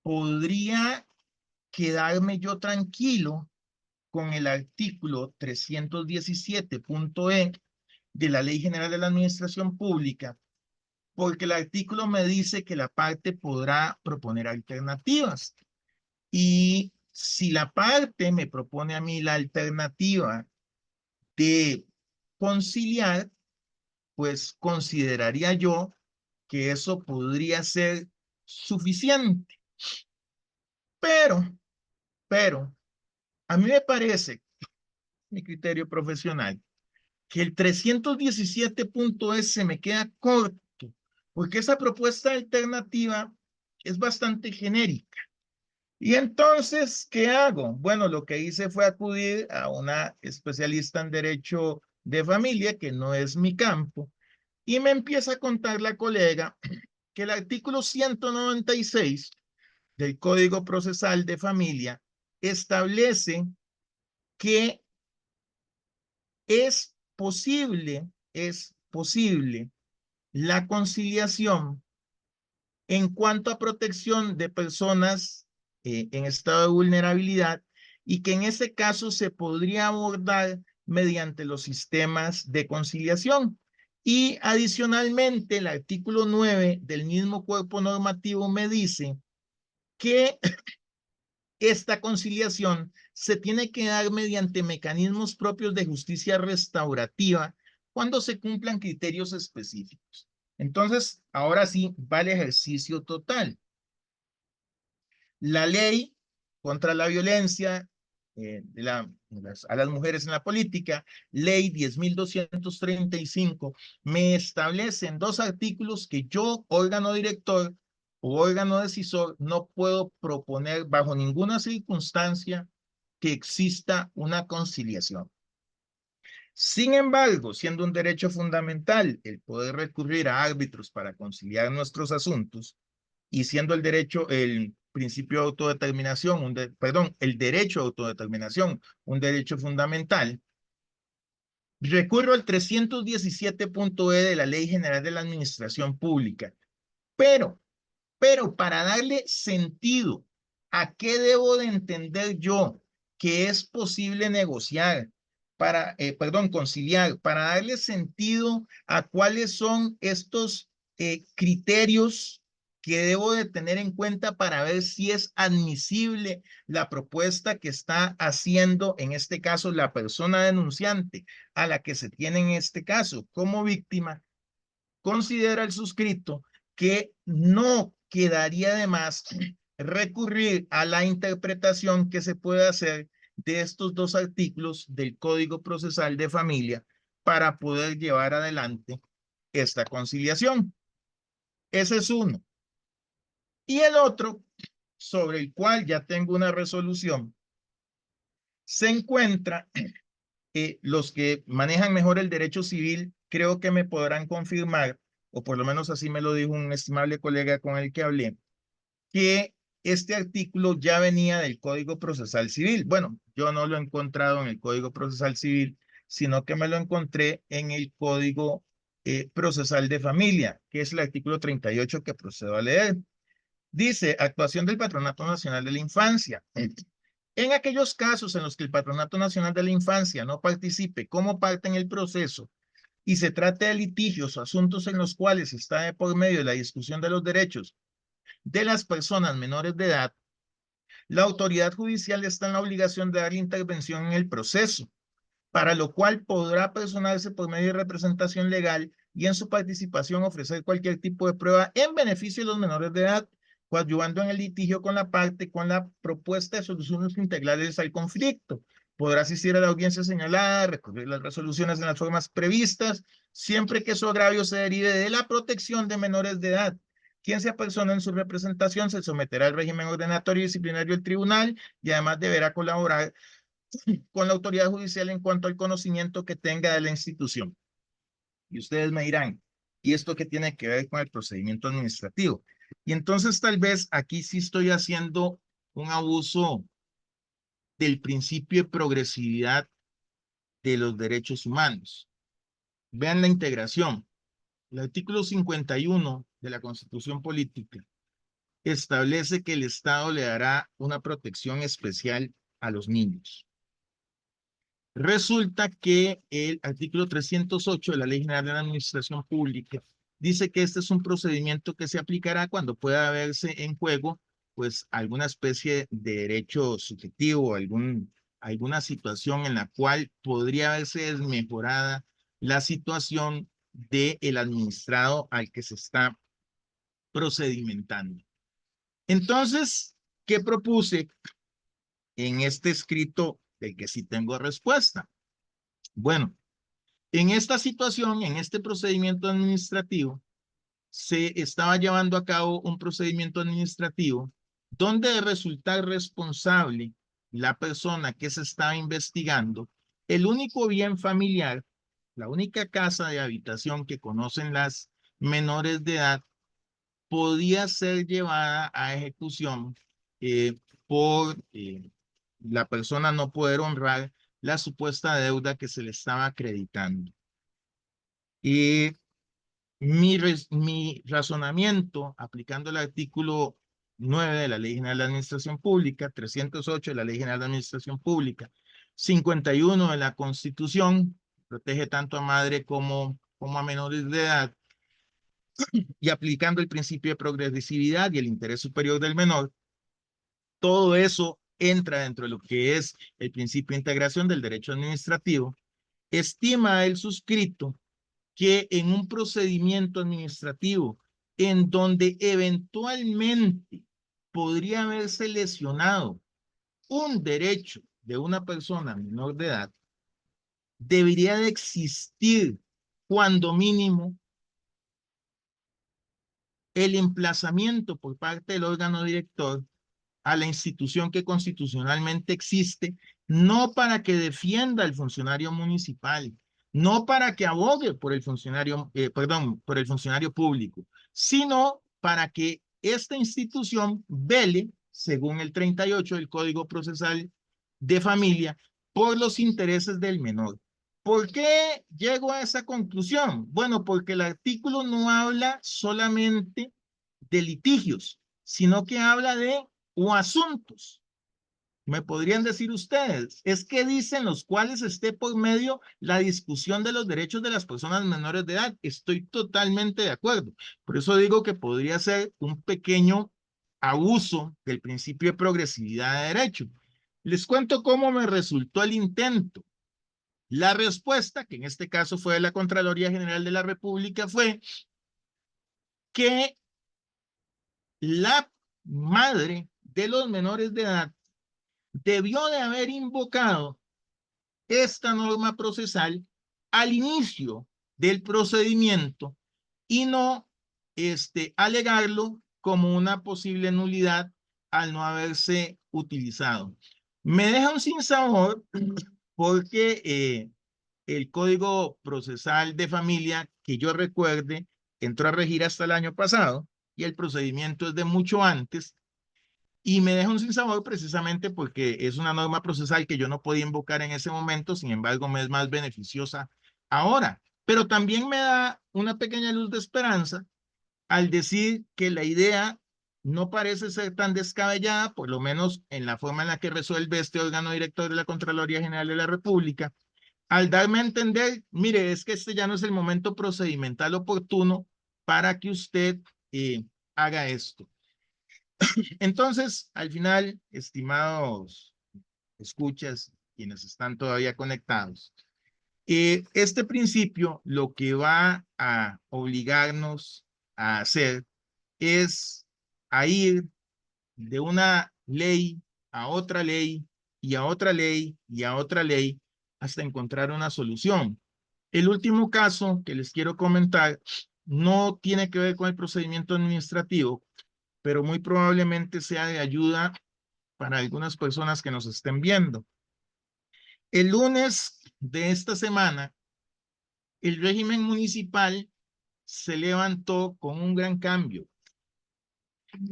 podría quedarme yo tranquilo con el artículo 317.e de la Ley General de la Administración Pública, porque el artículo me dice que la parte podrá proponer alternativas. Y si la parte me propone a mí la alternativa de conciliar, pues consideraría yo que eso podría ser suficiente. Pero, a mí me parece, mi criterio profesional, que el 317.es se me queda corto, porque esa propuesta alternativa es bastante genérica. Y entonces, ¿qué hago? Bueno, lo que hice fue acudir a una especialista en derecho de familia, que no es mi campo, y me empieza a contar la colega que el artículo 196 del Código Procesal de Familia establece que es posible la conciliación en cuanto a protección de personas en estado de vulnerabilidad, y que en ese caso se podría abordar mediante los sistemas de conciliación. Y adicionalmente, el artículo 9 del mismo cuerpo normativo me dice que esta conciliación se tiene que dar mediante mecanismos propios de justicia restaurativa cuando se cumplan criterios específicos. Entonces, ahora sí, va el ejercicio total. La ley contra la violencia a las mujeres en la política, ley 10.235, me establece en dos artículos que yo, órgano director o órgano decisor, no puedo proponer bajo ninguna circunstancia que exista una conciliación. Sin embargo, siendo un derecho fundamental el poder recurrir a árbitros para conciliar nuestros asuntos, y siendo el derecho, el principio de autodeterminación, el derecho a autodeterminación, un derecho fundamental, recurro al 317.e de la Ley General de la Administración Pública. Pero para darle sentido a qué debo de entender yo que es posible negociar, conciliar, para darle sentido a cuáles son estos criterios que debo de tener en cuenta para ver si es admisible la propuesta que está haciendo, en este caso, la persona denunciante a la que se tiene en este caso como víctima. Considera el suscrito que no quedaría de más recurrir a la interpretación que se puede hacer de estos dos artículos del Código Procesal de Familia para poder llevar adelante esta conciliación. Ese es uno. Y el otro, sobre el cual ya tengo una resolución, se encuentra, los que manejan mejor el derecho civil, creo que me podrán confirmar, o por lo menos así me lo dijo un estimable colega con el que hablé, que este artículo ya venía del Código Procesal Civil. Bueno, yo no lo he encontrado en el Código Procesal Civil, sino que me lo encontré en el Código Procesal de Familia, que es el artículo 38 que procedo a leer. Dice, actuación del Patronato Nacional de la Infancia. En aquellos casos en los que el Patronato Nacional de la Infancia no participe como parte en el proceso y se trate de litigios o asuntos en los cuales está de por medio de la discusión de los derechos de las personas menores de edad, la autoridad judicial está en la obligación de dar intervención en el proceso, para lo cual podrá personarse por medio de representación legal y en su participación ofrecer cualquier tipo de prueba en beneficio de los menores de edad, coadyuvando en el litigio con la parte con la propuesta de soluciones integrales al conflicto. Podrá asistir a la audiencia señalada, recurrir las resoluciones en las formas previstas, siempre que su agravio se derive de la protección de menores de edad. Quien se apersona en su representación se someterá al régimen ordenatorio y disciplinario del tribunal y además deberá colaborar con la autoridad judicial en cuanto al conocimiento que tenga de la institución. Y ustedes me dirán, ¿y esto qué tiene que ver con el procedimiento administrativo? Y entonces tal vez aquí sí estoy haciendo un abuso del principio de progresividad de los derechos humanos. Vean la integración. El artículo 51 de la Constitución Política establece que el Estado le dará una protección especial a los niños. Resulta que el artículo 308 de la Ley General de la Administración Pública dice que este es un procedimiento que se aplicará cuando pueda haberse en juego pues alguna especie de derecho subjetivo, alguna situación en la cual podría verse desmejorada la situación del administrado al que se está procedimentando. Entonces, ¿qué propuse en este escrito del que sí tengo respuesta? Bueno, en esta situación, en este procedimiento administrativo, se estaba llevando a cabo un procedimiento administrativo donde de resultar responsable la persona que se estaba investigando, el único bien familiar, la única casa de habitación que conocen las menores de edad, podía ser llevada a ejecución por la persona no poder honrar la supuesta deuda que se le estaba acreditando. Y mi razonamiento, aplicando el artículo 9 de la Ley General de Administración Pública, 308 de la Ley General de Administración Pública, 51 de la Constitución, protege tanto a madre como a menores de edad, y aplicando el principio de progresividad y el interés superior del menor, todo eso entra dentro de lo que es el principio de integración del derecho administrativo. Estima el suscrito que en un procedimiento administrativo en donde eventualmente podría haberse lesionado un derecho de una persona menor de edad, debería de existir cuando mínimo el emplazamiento por parte del órgano director a la institución que constitucionalmente existe, no para que defienda al funcionario municipal, no para que abogue por el funcionario, por el funcionario público, sino para que esta institución vele, según el 38 del Código Procesal de Familia, por los intereses del menor. ¿Por qué llego a esa conclusión? Bueno, porque el artículo no habla solamente de litigios, sino que habla de o asuntos. Me podrían decir ustedes, es que dicen los cuales esté por medio la discusión de los derechos de las personas menores de edad. Estoy totalmente de acuerdo. Por eso digo que podría ser un pequeño abuso del principio de progresividad de derecho. Les cuento cómo me resultó el intento. La respuesta, que en este caso fue de la Contraloría General de la República, fue que la madre de los menores de edad debió de haber invocado esta norma procesal al inicio del procedimiento y no alegarlo como una posible nulidad al no haberse utilizado. Me deja un sinsabor porque el Código Procesal de Familia, que yo recuerde, entró a regir hasta el año pasado y el procedimiento es de mucho antes. Y me deja un sinsabor precisamente porque es una norma procesal que yo no podía invocar en ese momento, sin embargo me es más beneficiosa ahora. Pero también me da una pequeña luz de esperanza al decir que la idea no parece ser tan descabellada, por lo menos en la forma en la que resuelve este órgano director de la Contraloría General de la República, al darme a entender, mire, es que este ya no es el momento procedimental oportuno para que usted haga esto. Entonces, al final, estimados escuchas, quienes están todavía conectados, este principio lo que va a obligarnos a hacer es a ir de una ley a otra ley y a otra ley y a otra ley hasta encontrar una solución. El último caso que les quiero comentar no tiene que ver con el procedimiento administrativo, pero muy probablemente sea de ayuda para algunas personas que nos estén viendo. El lunes de esta semana, el régimen municipal se levantó con un gran cambio.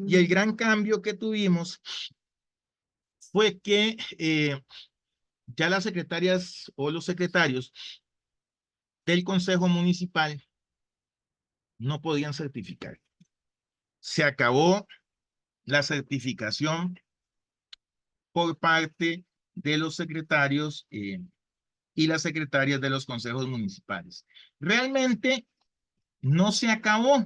Y el gran cambio que tuvimos fue que ya las secretarias o los secretarios del Consejo Municipal no podían certificar. Se acabó la certificación por parte de los secretarios y las secretarias de los consejos municipales. Realmente no se acabó.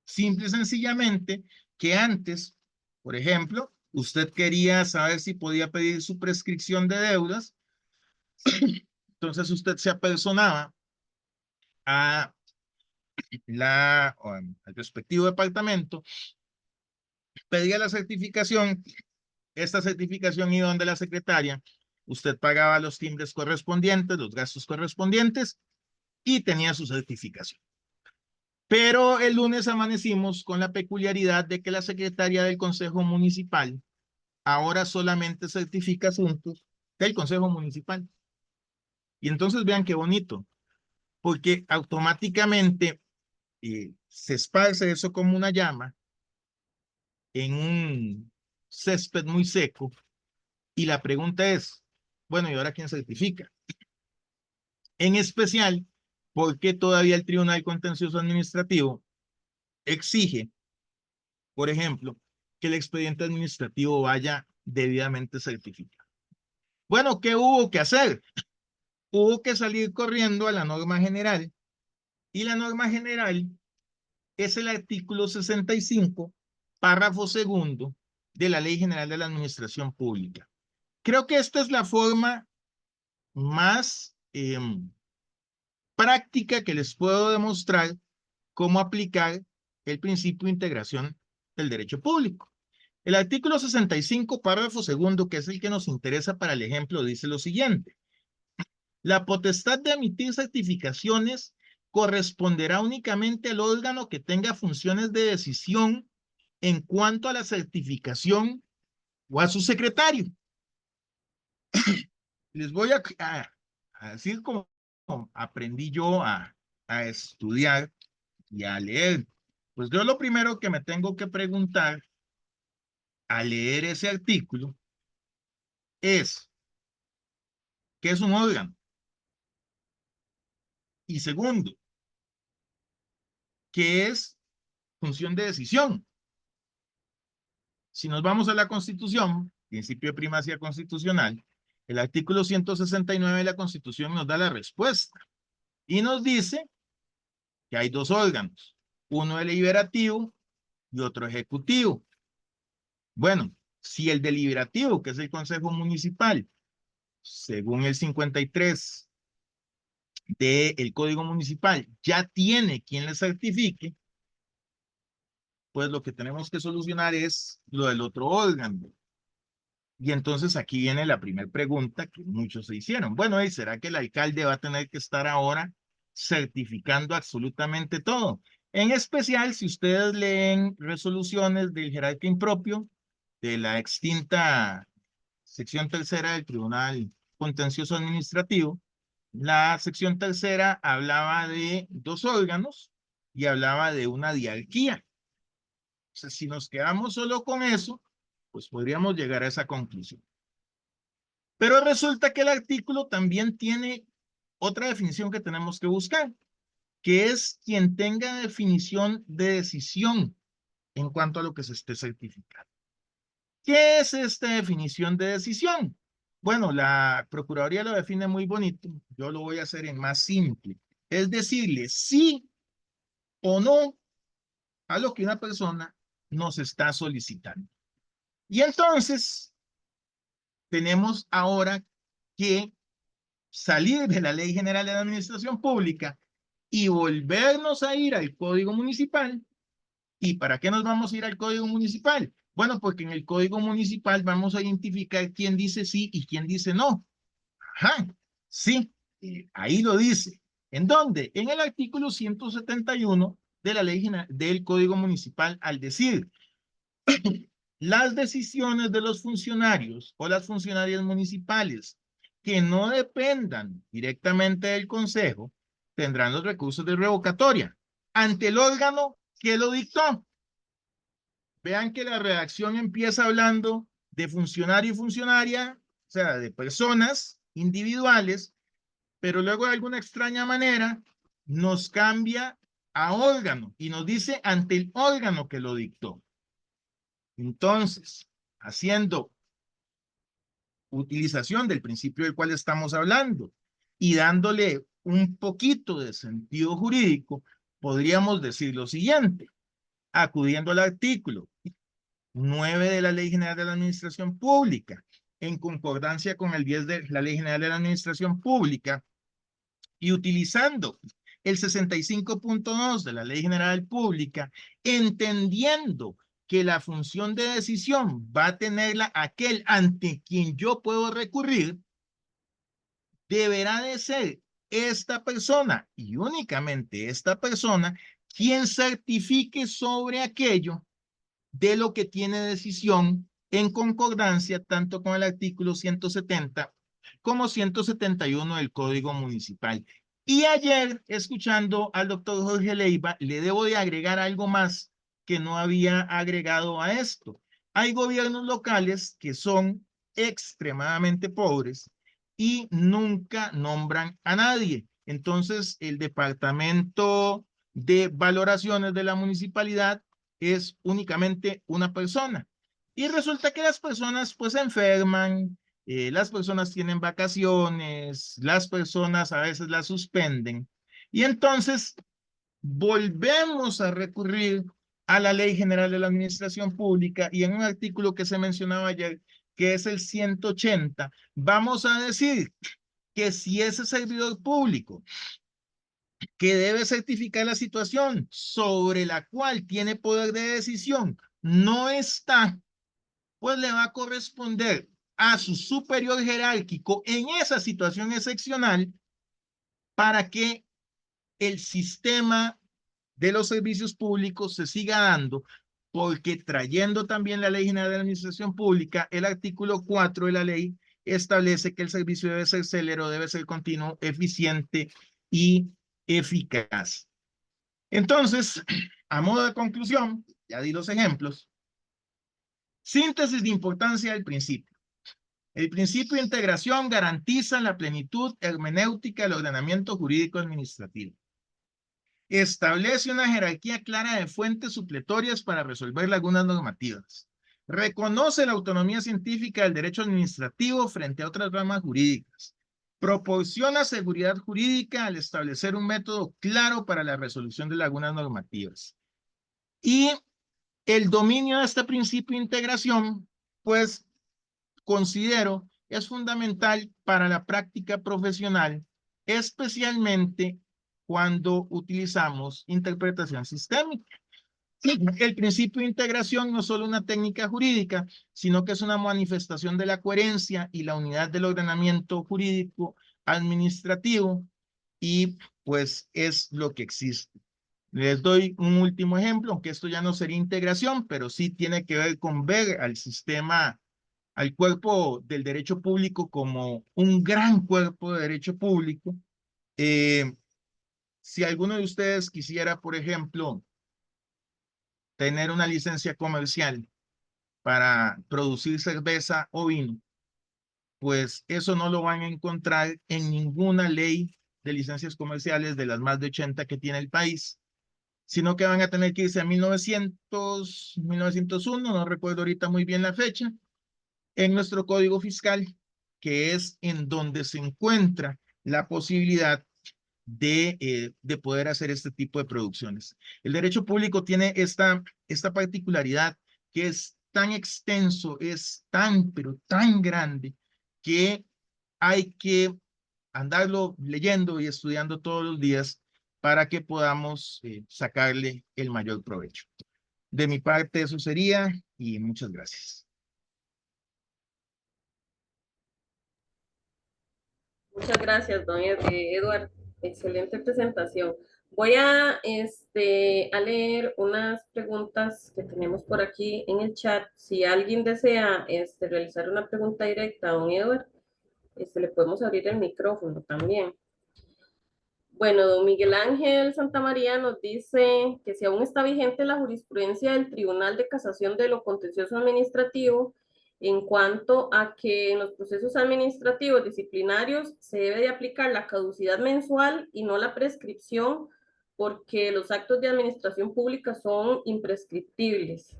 Simple y sencillamente que antes, por ejemplo, usted quería saber si podía pedir su prescripción de deudas, entonces usted se apersonaba a al respectivo departamento, pedía la certificación, esta certificación iba donde la secretaria, usted pagaba los timbres correspondientes, los gastos correspondientes y tenía su certificación. Pero el lunes amanecimos con la peculiaridad de que la secretaria del Consejo Municipal ahora solamente certifica asuntos del Consejo Municipal. Y entonces vean qué bonito, porque automáticamente se esparce eso como una llama en un césped muy seco y la pregunta es, bueno, ¿y ahora quién certifica? En especial, porque todavía el Tribunal Contencioso Administrativo exige, por ejemplo, que el expediente administrativo vaya debidamente certificado. Bueno, ¿qué hubo que hacer? Hubo que salir corriendo a la norma general y la norma general es el artículo 65, párrafo segundo de la Ley General de la Administración Pública. Creo que esta es la forma más práctica que les puedo demostrar cómo aplicar el principio de integración del derecho público. El artículo 65, párrafo segundo, que es el que nos interesa para el ejemplo, dice lo siguiente. La potestad de emitir certificaciones corresponderá únicamente al órgano que tenga funciones de decisión en cuanto a la certificación o a su secretario. Les voy a decir cómo aprendí yo a estudiar y a leer. Pues yo lo primero que me tengo que preguntar al leer ese artículo es, ¿qué es un órgano? Y segundo, ¿qué es función de decisión? Si nos vamos a la Constitución, principio de primacia constitucional, el artículo 169 de la Constitución nos da la respuesta y nos dice que hay dos órganos, uno deliberativo y otro ejecutivo. Bueno, si el deliberativo, que es el Consejo Municipal, según el 53 del Código Municipal, ya tiene quien le certifique, pues lo que tenemos que solucionar es lo del otro órgano. Y entonces aquí viene la primera pregunta que muchos se hicieron. Bueno, ¿y será que el alcalde va a tener que estar ahora certificando absolutamente todo? En especial, si ustedes leen resoluciones del jerarca impropio de la extinta sección tercera del Tribunal Contencioso Administrativo, la sección tercera hablaba de 2 órganos y hablaba de una diarquía. O sea, si nos quedamos solo con eso, pues podríamos llegar a esa conclusión. Pero resulta que el artículo también tiene otra definición que tenemos que buscar, que es quien tenga definición de decisión en cuanto a lo que se esté certificando. ¿Qué es esta definición de decisión? Bueno, la Procuraduría lo define muy bonito, yo lo voy a hacer en más simple. Es decirle sí o no a lo que una persona nos está solicitando. Y entonces, tenemos ahora que salir de la Ley General de la Administración Pública y volvernos a ir al Código Municipal. ¿Y para qué nos vamos a ir al Código Municipal? Bueno, porque en el Código Municipal vamos a identificar quién dice sí y quién dice no. Ajá, sí, ahí lo dice. ¿En dónde? En el artículo 171 de la Ley General del Código Municipal, al decir las decisiones de los funcionarios o las funcionarias municipales que no dependan directamente del Consejo tendrán los recursos de revocatoria ante el órgano que lo dictó. Vean que la redacción empieza hablando de funcionario y funcionaria, o sea, de personas individuales, pero luego de alguna extraña manera nos cambia a órgano y nos dice ante el órgano que lo dictó. Entonces, haciendo utilización del principio del cual estamos hablando y dándole un poquito de sentido jurídico, podríamos decir lo siguiente, acudiendo al artículo 9 de la Ley General de la Administración Pública, en concordancia con el 10 de la Ley General de la Administración Pública y utilizando el 65.2 de la Ley General Pública, entendiendo que la función de decisión va a tenerla aquel ante quien yo puedo recurrir, deberá de ser esta persona y únicamente esta persona quien certifique sobre aquello de lo que tiene decisión en concordancia tanto con el artículo 170 como 171 del Código Municipal. Y ayer, escuchando al doctor Jorge Leiva, le debo de agregar algo más que no había agregado a esto. Hay gobiernos locales que son extremadamente pobres y nunca nombran a nadie. Entonces, el departamento de valoraciones de la municipalidad es únicamente una persona. Y resulta que las personas pues se enferman, las personas tienen vacaciones, las personas a veces las suspenden. Y entonces volvemos a recurrir a la Ley General de la Administración Pública y en un artículo que se mencionaba ayer, que es el 180, vamos a decir que si ese servidor público que debe certificar la situación sobre la cual tiene poder de decisión no está, pues le va a corresponder a su superior jerárquico en esa situación excepcional para que el sistema de los servicios públicos se siga dando, porque trayendo también la Ley General de la Administración Pública, el artículo 4 de la ley establece que el servicio debe ser célere, debe ser continuo, eficiente y eficaz. Entonces, a modo de conclusión, ya di los ejemplos. Síntesis de importancia del principio. El principio de integración garantiza la plenitud hermenéutica del ordenamiento jurídico administrativo. Establece una jerarquía clara de fuentes supletorias para resolver lagunas normativas. Reconoce la autonomía científica del derecho administrativo frente a otras ramas jurídicas. Proporciona seguridad jurídica al establecer un método claro para la resolución de lagunas normativas. Y el dominio de este principio de integración, pues considero es fundamental para la práctica profesional, especialmente cuando utilizamos interpretación sistémica. El principio de integración no es solo una técnica jurídica, sino que es una manifestación de la coherencia y la unidad del ordenamiento jurídico administrativo y pues es lo que existe. Les doy un último ejemplo, aunque esto ya no sería integración, pero sí tiene que ver con ver al sistema, al cuerpo del derecho público como un gran cuerpo de derecho público. Si alguno de ustedes quisiera, por ejemplo, tener una licencia comercial para producir cerveza o vino, pues eso no lo van a encontrar en ninguna ley de licencias comerciales de las más de 80 que tiene el país, sino que van a tener que irse a 1901, no recuerdo ahorita muy bien la fecha, en nuestro código fiscal, que es en donde se encuentra la posibilidad de poder hacer este tipo de producciones. El derecho público tiene esta particularidad que es tan extenso, es tan, pero tan grande, que hay que andarlo leyendo y estudiando todos los días para que podamos sacarle el mayor provecho. De mi parte, eso sería, y muchas gracias. Muchas gracias, don Eduardo. Excelente presentación. Voy a leer unas preguntas que tenemos por aquí en el chat. Si alguien desea realizar una pregunta directa a don Eduardo, le podemos abrir el micrófono también. Bueno, don Miguel Ángel Santamaría nos dice que si aún está vigente la jurisprudencia del Tribunal de Casación de lo Contencioso Administrativo en cuanto a que en los procesos administrativos disciplinarios se debe de aplicar la caducidad mensual y no la prescripción porque los actos de administración pública son imprescriptibles.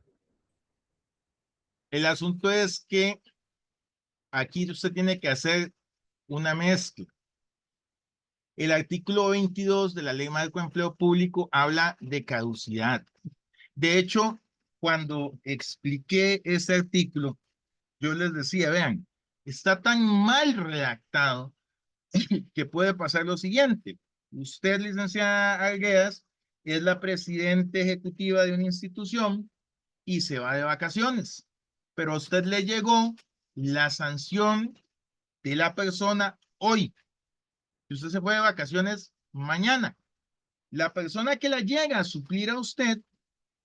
El asunto es que aquí usted tiene que hacer una mezcla. El artículo 22 de la Ley Marco de Empleo Público habla de caducidad. De hecho, cuando expliqué ese artículo, yo les decía, vean, está tan mal redactado que puede pasar lo siguiente. Usted, licenciada Arguedas, es la presidenta ejecutiva de una institución y se va de vacaciones, pero a usted le llegó la sanción de la persona hoy. Y usted se fue de vacaciones mañana. La persona que la llega a suplir a usted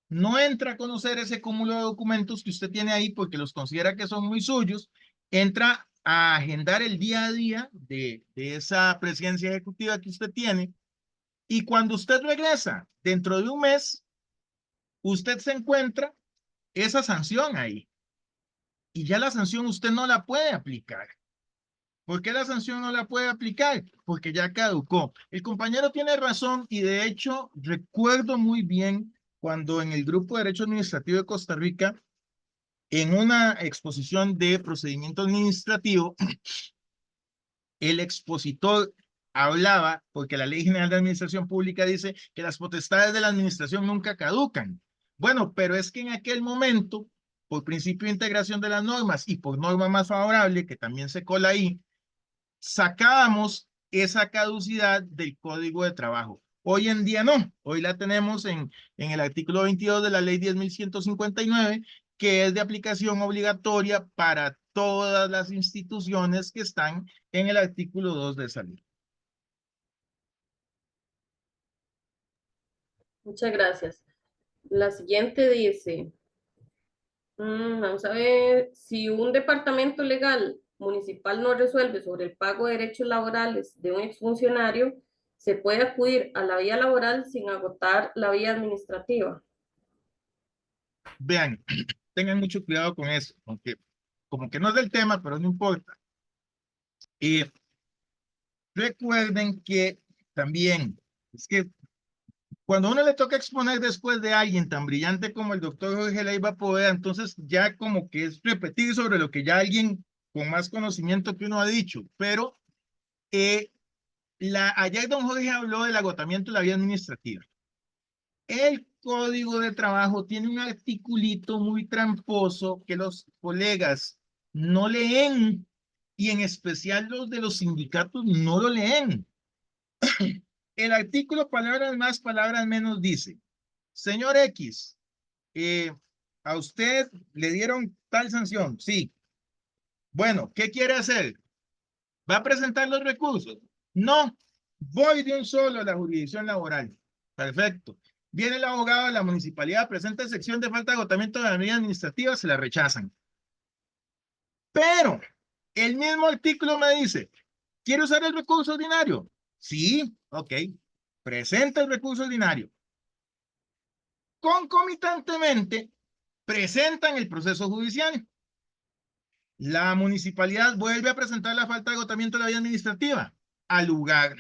no entra a conocer ese cúmulo de documentos que usted tiene ahí porque los considera que son muy suyos, entra a agendar el día a día de esa presidencia ejecutiva que usted tiene y cuando usted regresa dentro de un mes, usted se encuentra esa sanción ahí y ya la sanción usted no la puede aplicar. ¿Por qué la sanción no la puede aplicar? Porque ya caducó. El compañero tiene razón y de hecho recuerdo muy bien cuando en el Grupo de Derecho Administrativo de Costa Rica, en una exposición de procedimiento administrativo, el expositor hablaba, porque la Ley General de Administración Pública dice que las potestades de la administración nunca caducan. Bueno, pero es que en aquel momento, por principio de integración de las normas y por norma más favorable, que también se cola ahí, sacábamos esa caducidad del Código de Trabajo. Hoy en día no, hoy la tenemos en el artículo 22 de la ley 10.159, que es de aplicación obligatoria para todas las instituciones que están en el artículo 2 de esa ley. Muchas gracias. La siguiente dice, vamos a ver, si un departamento legal municipal no resuelve sobre el pago de derechos laborales de un exfuncionario, se puede acudir a la vía laboral sin agotar la vía administrativa. Vean, tengan mucho cuidado con eso, aunque como que no es del tema, pero no importa. Y recuerden que también, es que cuando a uno le toca exponer después de alguien tan brillante como el doctor Jorge Leiva Poveda, entonces ya como que es repetir sobre lo que ya alguien con más conocimiento que uno ha dicho. Pero ayer don Jorge habló del agotamiento de la vía administrativa. El Código de Trabajo tiene un articulito muy tramposo que los colegas no leen y en especial los de los sindicatos no lo leen. El artículo palabras más, palabras menos dice, señor X, a usted le dieron tal sanción, sí. Bueno, ¿qué quiere hacer? ¿Va a presentar los recursos? No, voy de un solo a la jurisdicción laboral. Perfecto. Viene el abogado de la municipalidad, presenta sección de falta de agotamiento de la medida administrativa, se la rechazan. Pero el mismo artículo me dice, ¿quiere usar el recurso ordinario? Sí, ok. Presenta el recurso ordinario. Concomitantemente, presentan el proceso judicial. La municipalidad vuelve a presentar la falta de agotamiento de la vía administrativa al lugar.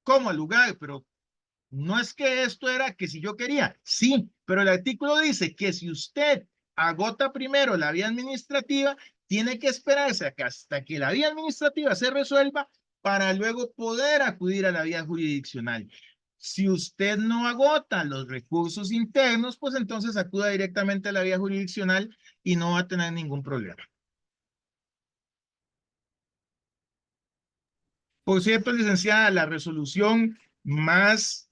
¿Cómo al lugar? Pero no es que esto era que si yo quería. Sí, pero el artículo dice que si usted agota primero la vía administrativa, tiene que esperarse hasta que la vía administrativa se resuelva para luego poder acudir a la vía jurisdiccional. Si usted no agota los recursos internos, pues entonces acuda directamente a la vía jurisdiccional y no va a tener ningún problema. Por cierto, licenciada, la resolución más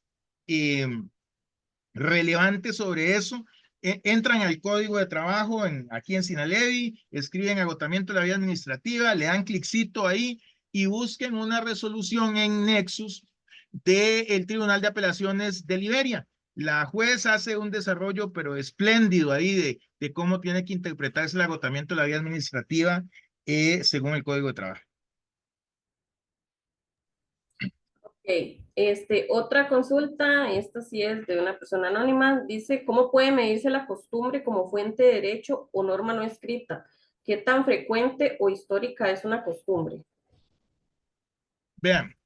relevante sobre eso, entran al código de trabajo aquí en Sinalevi, escriben agotamiento de la vía administrativa, le dan cliccito ahí y busquen una resolución en Nexus del Tribunal de Apelaciones de Liberia. La juez hace un desarrollo, pero espléndido ahí de cómo tiene que interpretarse el agotamiento de la vía administrativa según el código de trabajo. Otra consulta, esta sí es de una persona anónima, dice, ¿cómo puede medirse la costumbre como fuente de derecho o norma no escrita? ¿Qué tan frecuente o histórica es una costumbre? Vean,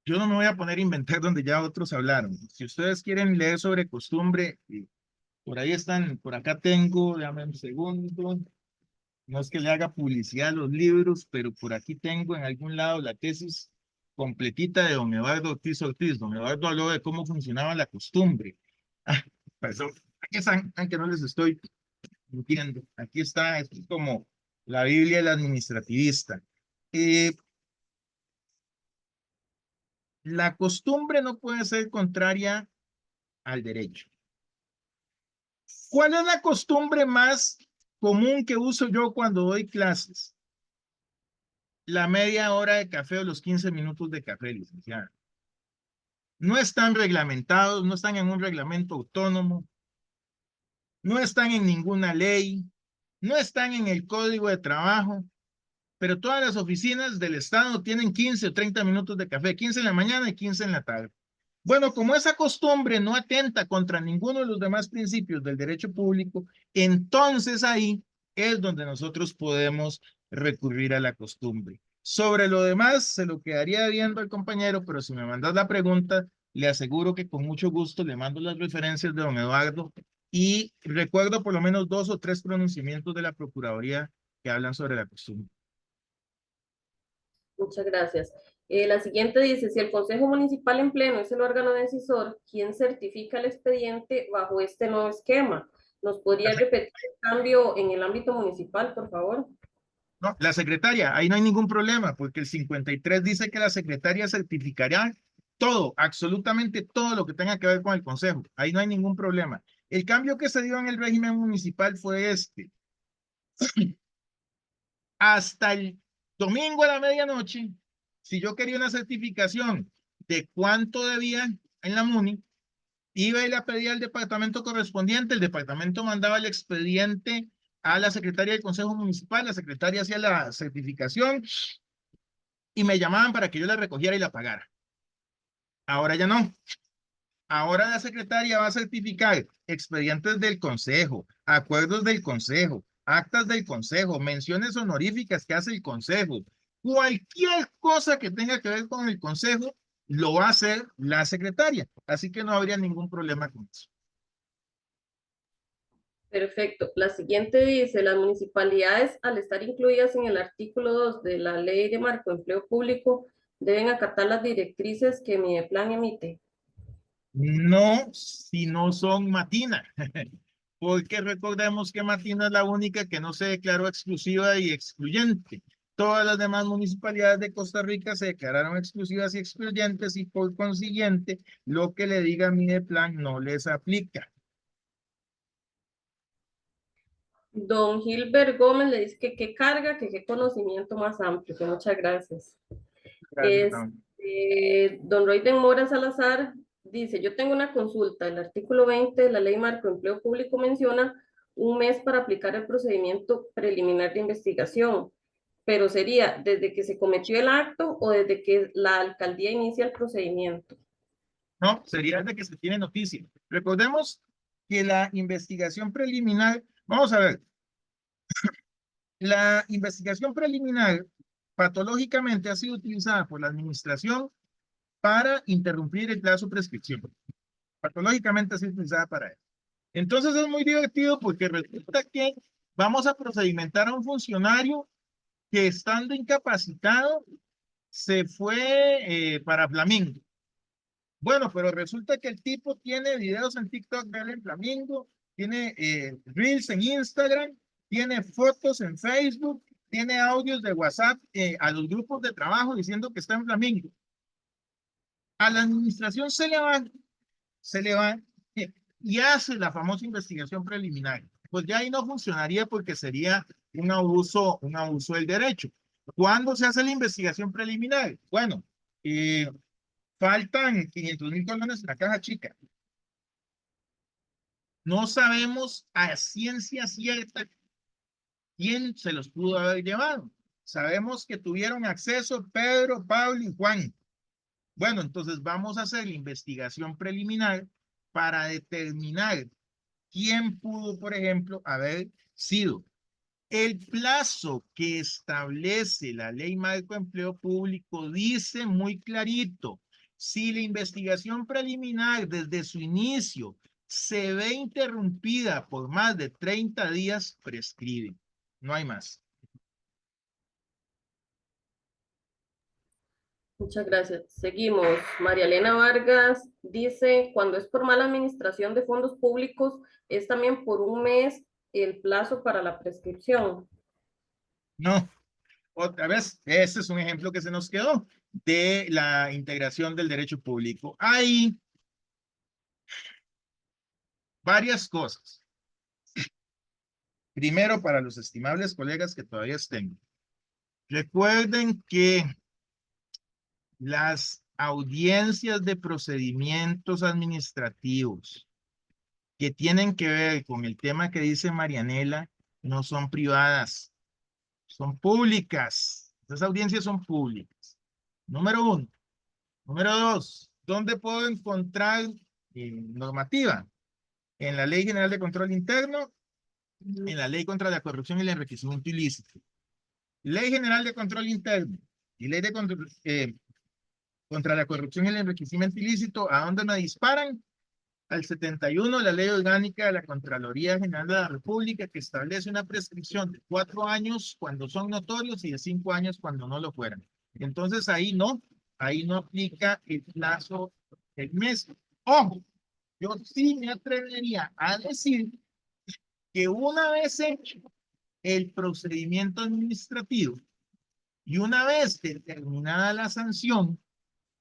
yo no me voy a poner a inventar donde ya otros hablaron. Si ustedes quieren leer sobre costumbre, por ahí están, por acá tengo, déjame un segundo. No es que le haga publicidad a los libros, pero por aquí tengo en algún lado la tesis completita de don Eduardo Ortiz Ortiz. Don Eduardo habló de cómo funcionaba la costumbre. Ah, perdón, aquí están, aunque no les estoy mintiendo. Aquí está, esto es como la Biblia del administrativista. La costumbre no puede ser contraria al derecho. ¿Cuál es la costumbre más común que uso yo cuando doy clases? La media hora de café o los 15 minutos de café, licenciada. No están reglamentados, no están en un reglamento autónomo, no están en ninguna ley, no están en el código de trabajo, pero todas las oficinas del Estado tienen 15 o 30 minutos de café, 15 en la mañana y 15 en la tarde. Bueno, como esa costumbre no atenta contra ninguno de los demás principios del derecho público, entonces ahí es donde nosotros podemos recurrir a la costumbre. Sobre lo demás, se lo quedaría viendo al compañero, pero si me mandas la pregunta, le aseguro que con mucho gusto le mando las referencias de don Eduardo y recuerdo por lo menos 2 o 3 pronunciamientos de la Procuraduría que hablan sobre la costumbre. Muchas gracias. La siguiente dice, si el Consejo Municipal en pleno es el órgano decisor, ¿quién certifica el expediente bajo este nuevo esquema? ¿Nos podría repetir el cambio en el ámbito municipal, por favor? No, la secretaria, ahí no hay ningún problema, porque el 53 dice que la secretaria certificará todo, absolutamente todo lo que tenga que ver con el consejo. Ahí no hay ningún problema. El cambio que se dio en el régimen municipal fue este. Hasta el domingo a la medianoche, si yo quería una certificación de cuánto debía en la MUNI, iba y la pedía al departamento correspondiente, el departamento mandaba el expediente a la secretaria del Consejo Municipal, la secretaria hacía la certificación y me llamaban para que yo la recogiera y la pagara. Ahora ya no. Ahora la secretaria va a certificar expedientes del Consejo, acuerdos del Consejo, actas del Consejo, menciones honoríficas que hace el Consejo. Cualquier cosa que tenga que ver con el Consejo lo va a hacer la secretaria. Así que no habría ningún problema con eso. Perfecto. La siguiente dice, las municipalidades, al estar incluidas en el artículo 2 de la Ley de Marco de Empleo Público, deben acatar las directrices que Mideplan emite. No, si no son Matina, porque recordemos que Matina es la única que no se declaró exclusiva y excluyente. Todas las demás municipalidades de Costa Rica se declararon exclusivas y excluyentes y por consiguiente lo que le diga Mideplan no les aplica. Don Gilbert Gómez le dice que qué carga, que qué conocimiento más amplio, que muchas gracias. Gracias, Raúl. Don Royden Mora Salazar dice, yo tengo una consulta. El artículo 20 de la Ley Marco Empleo Público menciona un mes para aplicar el procedimiento preliminar de investigación, pero sería desde que se cometió el acto o desde que la alcaldía inicia el procedimiento. No, sería de que se tiene noticia. Recordemos que la investigación preliminar, vamos a ver, la investigación preliminar patológicamente ha sido utilizada por la administración para interrumpir el plazo de prescripción. Patológicamente ha sido utilizada para eso. Entonces es muy divertido porque resulta que vamos a procedimentar a un funcionario que estando incapacitado se fue para Flamingo. Bueno, pero resulta que el tipo tiene videos en TikTok de él en Flamingo, tiene Reels en Instagram, tiene fotos en Facebook, tiene audios de WhatsApp a los grupos de trabajo diciendo que está en Flamingo. A la administración se le va y hace la famosa investigación preliminar. Pues ya ahí no funcionaría porque sería un abuso del derecho. ¿Cuándo se hace la investigación preliminar? Bueno, faltan 500,000 colones en la caja chica. No sabemos a ciencia cierta quién se los pudo haber llevado. Sabemos que tuvieron acceso Pedro, Pablo y Juan. Bueno, entonces vamos a hacer la investigación preliminar para determinar quién pudo, por ejemplo, haber sido. El plazo que establece la Ley Marco de Empleo Público dice muy clarito, si la investigación preliminar desde su inicio se ve interrumpida por más de 30 días, prescribe. No hay más. Muchas gracias. Seguimos. María Elena Vargas dice, cuando es por mala administración de fondos públicos, es también por un mes el plazo para la prescripción. No, otra vez, este es un ejemplo que se nos quedó de la integración del derecho público. Hay varias cosas. Primero, para los estimables colegas que todavía estén, recuerden que las audiencias de procedimientos administrativos que tienen que ver con el tema que dice Marianela no son privadas, son públicas. Esas audiencias son públicas. Número uno. Número dos, ¿dónde puedo encontrar normativa? En la Ley General de Control Interno, en la Ley contra la Corrupción y el Enriquecimiento Ilícito. Ley General de Control Interno y Ley de Control, contra la Corrupción y el Enriquecimiento Ilícito, ¿a dónde me disparan? Al 71, la Ley Orgánica de la Contraloría General de la República, que establece una prescripción de 4 años cuando son notorios y de 5 años cuando no lo fueran. Entonces ahí no aplica el plazo del mes. Ojo, yo sí me atrevería a decir que una vez hecho el procedimiento administrativo y una vez determinada la sanción,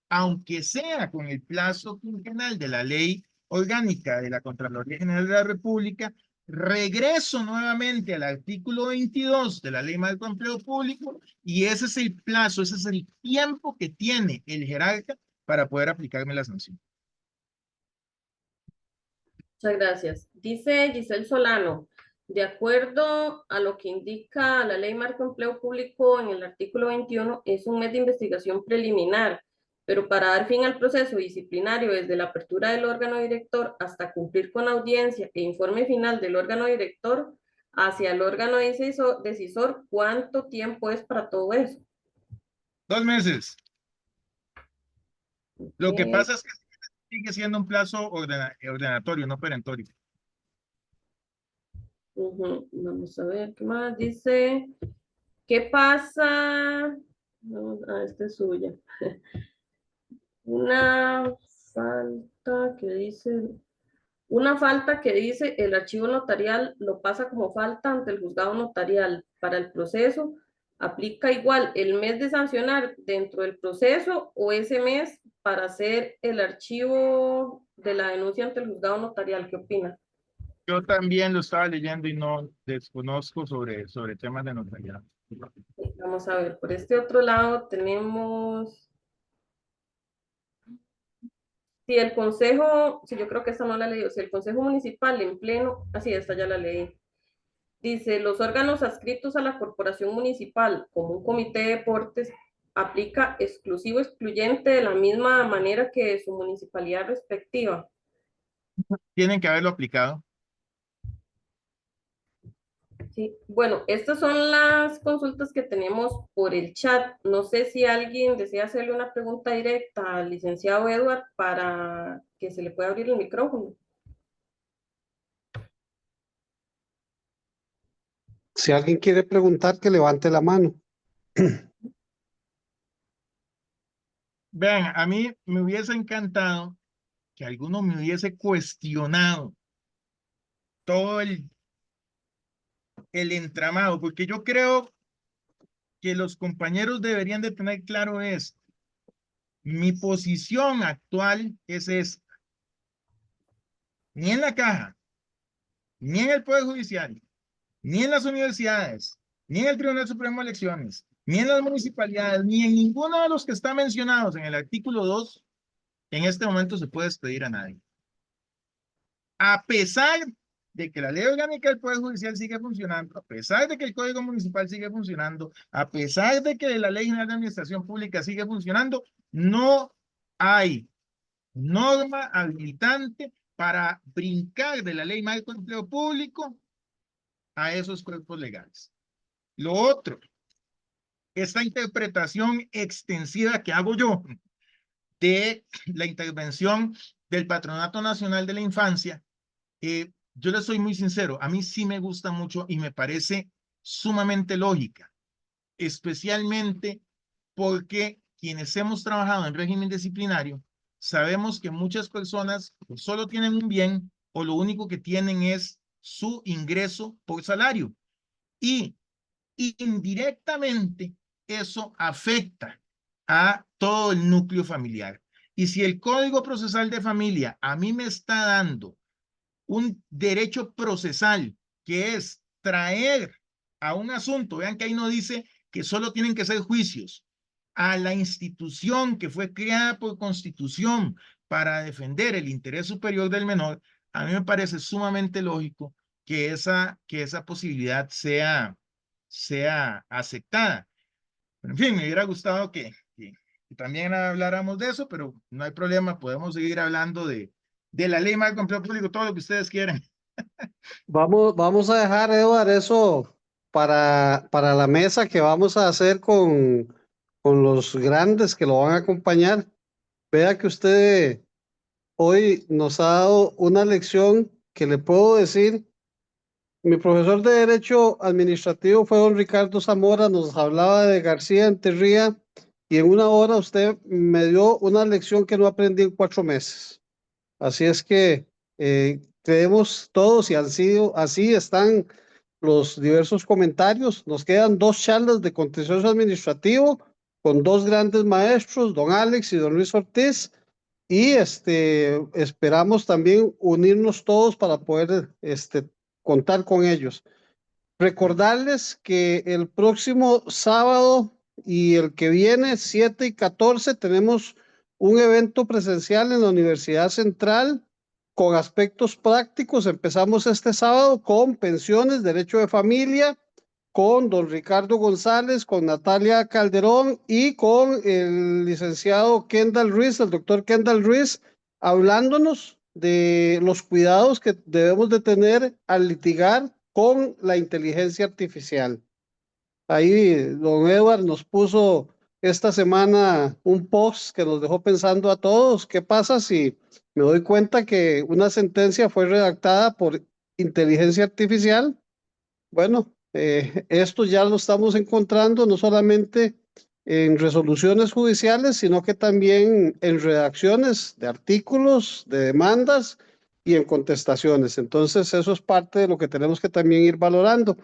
aunque sea con el plazo quinquenal de la Ley Orgánica de la Contraloría General de la República, regreso nuevamente al artículo 22 de la Ley Marco de Empleo Público y ese es el plazo, ese es el tiempo que tiene el jerarca para poder aplicarme la sanción. Muchas gracias. Dice Giselle Solano, de acuerdo a lo que indica la Ley Marco de Empleo Público en el artículo 21, es un mes de investigación preliminar, pero para dar fin al proceso disciplinario desde la apertura del órgano director hasta cumplir con audiencia e informe final del órgano director hacia el órgano decisor, ¿cuánto tiempo es para todo eso? 2 meses. Lo que Okay. pasa es que sigue siendo un plazo ordenatorio, no perentorio. Vamos a ver qué más dice. ¿Qué pasa? Esta es suya. Una falta que dice, una falta que dice el archivo notarial lo pasa como falta ante el juzgado notarial para el proceso. ¿Aplica igual el mes de sancionar dentro del proceso o ese mes para hacer el archivo de la denuncia ante el juzgado notarial? ¿Qué opina? Yo también lo estaba leyendo y no desconozco sobre temas de notariado. Vamos a ver, por este otro lado tenemos, si el consejo, si yo creo que esta no la leí, si el consejo municipal en pleno, así esta ya la leí. Dice, los órganos adscritos a la corporación municipal, como un comité de deportes, aplica exclusivo, excluyente de la misma manera que su municipalidad respectiva. Tienen que haberlo aplicado. Sí, bueno, estas son las consultas que tenemos por el chat. No sé si alguien desea hacerle una pregunta directa al licenciado Edward para que se le pueda abrir el micrófono. Si alguien quiere preguntar, que levante la mano. Vean, a mí me hubiese encantado que alguno me hubiese cuestionado todo el entramado, porque yo creo que los compañeros deberían de tener claro esto. Mi posición actual es esta. Ni en la caja, ni en el Poder Judicial, ni en las universidades, ni en el Tribunal Supremo de Elecciones, ni en las municipalidades, ni en ninguno de los que están mencionados en el artículo 2, en este momento se puede despedir a nadie. A pesar de que la ley orgánica del Poder Judicial sigue funcionando, a pesar de que el Código Municipal sigue funcionando, a pesar de que la Ley General de Administración Pública sigue funcionando, no hay norma habilitante para brincar de la Ley Marco de Empleo Público a esos cuerpos legales. Lo otro, esta interpretación extensiva que hago yo de la intervención del Patronato Nacional de la Infancia, yo les soy muy sincero, a mí sí me gusta mucho y me parece sumamente lógica, especialmente porque quienes hemos trabajado en régimen disciplinario sabemos que muchas personas solo tienen un bien o lo único que tienen es su ingreso por salario y indirectamente eso afecta a todo el núcleo familiar. Y si el Código Procesal de Familia a mí me está dando un derecho procesal, que es traer a un asunto, vean que ahí no dice que solo tienen que ser juicios, a la institución que fue creada por Constitución para defender el interés superior del menor, a mí me parece sumamente lógico que esa posibilidad sea aceptada. Pero, en fin, me hubiera gustado que también habláramos de eso, pero no hay problema, podemos seguir hablando de la ley marco empleo público, todo lo que ustedes quieran. Vamos a dejar, Eduard, eso para la mesa que vamos a hacer con los grandes que lo van a acompañar. Vea que usted hoy nos ha dado una lección que le puedo decir. Mi profesor de Derecho Administrativo fue don Ricardo Zamora, nos hablaba de García Enterría y en una hora usted me dio una lección que no aprendí en 4 meses. Así es que creemos todos y así están los diversos comentarios. Nos quedan 2 charlas de contencioso administrativo con 2 grandes maestros, don Alex y don Luis Ortiz. Y esperamos también unirnos todos para poder contar con ellos. Recordarles que el próximo sábado y el que viene, 7 y 14, tenemos un evento presencial en la Universidad Central con aspectos prácticos. Empezamos este sábado con pensiones, derecho de familia, con don Ricardo González, con Natalia Calderón y con el licenciado Kendall Ruiz, el doctor Kendall Ruiz, hablándonos de los cuidados que debemos de tener al litigar con la inteligencia artificial. Ahí don Edward nos puso esta semana un post que nos dejó pensando a todos, ¿qué pasa si me doy cuenta que una sentencia fue redactada por inteligencia artificial? Bueno, esto ya lo estamos encontrando no solamente en resoluciones judiciales, sino que también en redacciones de artículos, de demandas y en contestaciones. Entonces, eso es parte de lo que tenemos que también ir valorando.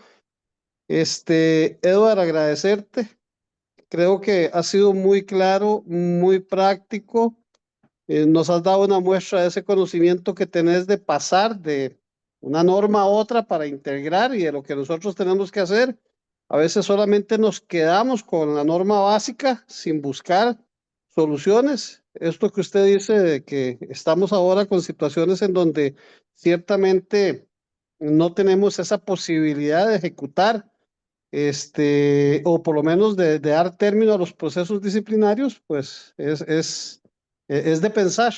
Edward, agradecerte. Creo que ha sido muy claro, muy práctico. Nos has dado una muestra de ese conocimiento que tenés de pasar una norma a otra para integrar y de lo que nosotros tenemos que hacer. A veces solamente nos quedamos con la norma básica sin buscar soluciones. Esto que usted dice de que estamos ahora con situaciones en donde ciertamente no tenemos esa posibilidad de ejecutar, o por lo menos de dar término a los procesos disciplinarios, pues es de pensar.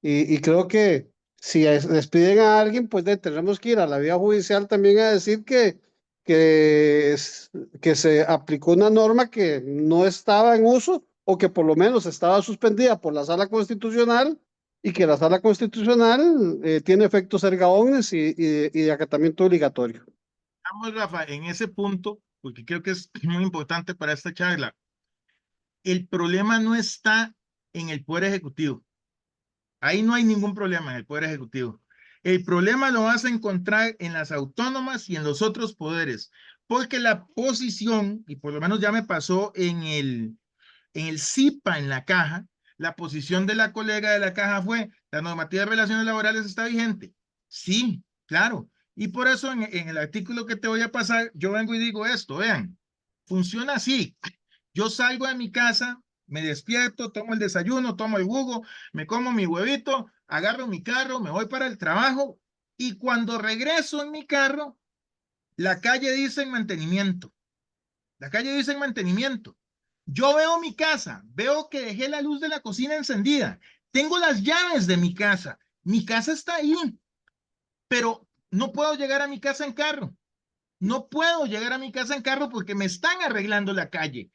Y creo que si despiden a alguien, pues tenemos que ir a la vía judicial también a decir que se aplicó una norma que no estaba en uso o que por lo menos estaba suspendida por la Sala Constitucional y que la Sala Constitucional tiene efectos erga omnes y de acatamiento obligatorio. Vamos, Rafa, en ese punto, porque creo que es muy importante para esta charla. El problema no está en el Poder Ejecutivo. Ahí no hay ningún problema en el Poder Ejecutivo. El problema lo vas a encontrar en las autónomas y en los otros poderes, porque la posición, y por lo menos ya me pasó en el CIPA, en la caja, la posición de la colega de la caja fue: la normativa de relaciones laborales está vigente. Sí, claro. Y por eso en el artículo que te voy a pasar, yo vengo y digo esto, vean, funciona así. Yo salgo de mi casa, me despierto, tomo el desayuno, tomo el jugo, me como mi huevito, agarro mi carro, me voy para el trabajo y cuando regreso en mi carro, la calle dice en mantenimiento. La calle dice en mantenimiento. Yo veo mi casa, veo que dejé la luz de la cocina encendida, tengo las llaves de mi casa está ahí, pero no puedo llegar a mi casa en carro. No puedo llegar a mi casa en carro porque me están arreglando la calle.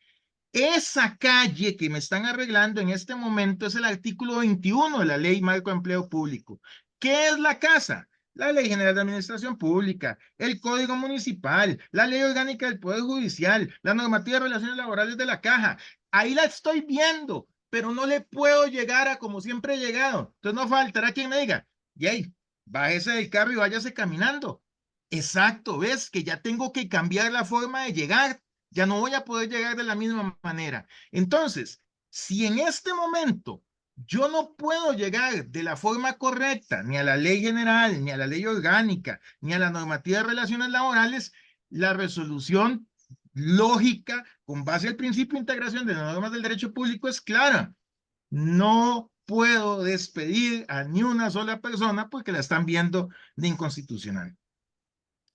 Esa calle que me están arreglando en este momento es el artículo 21 de la Ley Marco de Empleo Público. ¿Qué es la casa? La Ley General de Administración Pública, el Código Municipal, la Ley Orgánica del Poder Judicial, la Normativa de Relaciones Laborales de la Caja. Ahí la estoy viendo, pero no le puedo llegar a como siempre he llegado. Entonces no faltará quien me diga: Jay, bájese del carro y váyase caminando. Exacto, ves que ya tengo que cambiar la forma de llegar. Ya no voy a poder llegar de la misma manera. Entonces, si en este momento yo no puedo llegar de la forma correcta ni a la ley general, ni a la ley orgánica, ni a la normativa de relaciones laborales, la resolución lógica con base al principio de integración de las normas del derecho público es clara. No puedo despedir a ni una sola persona porque la están viendo de inconstitucional.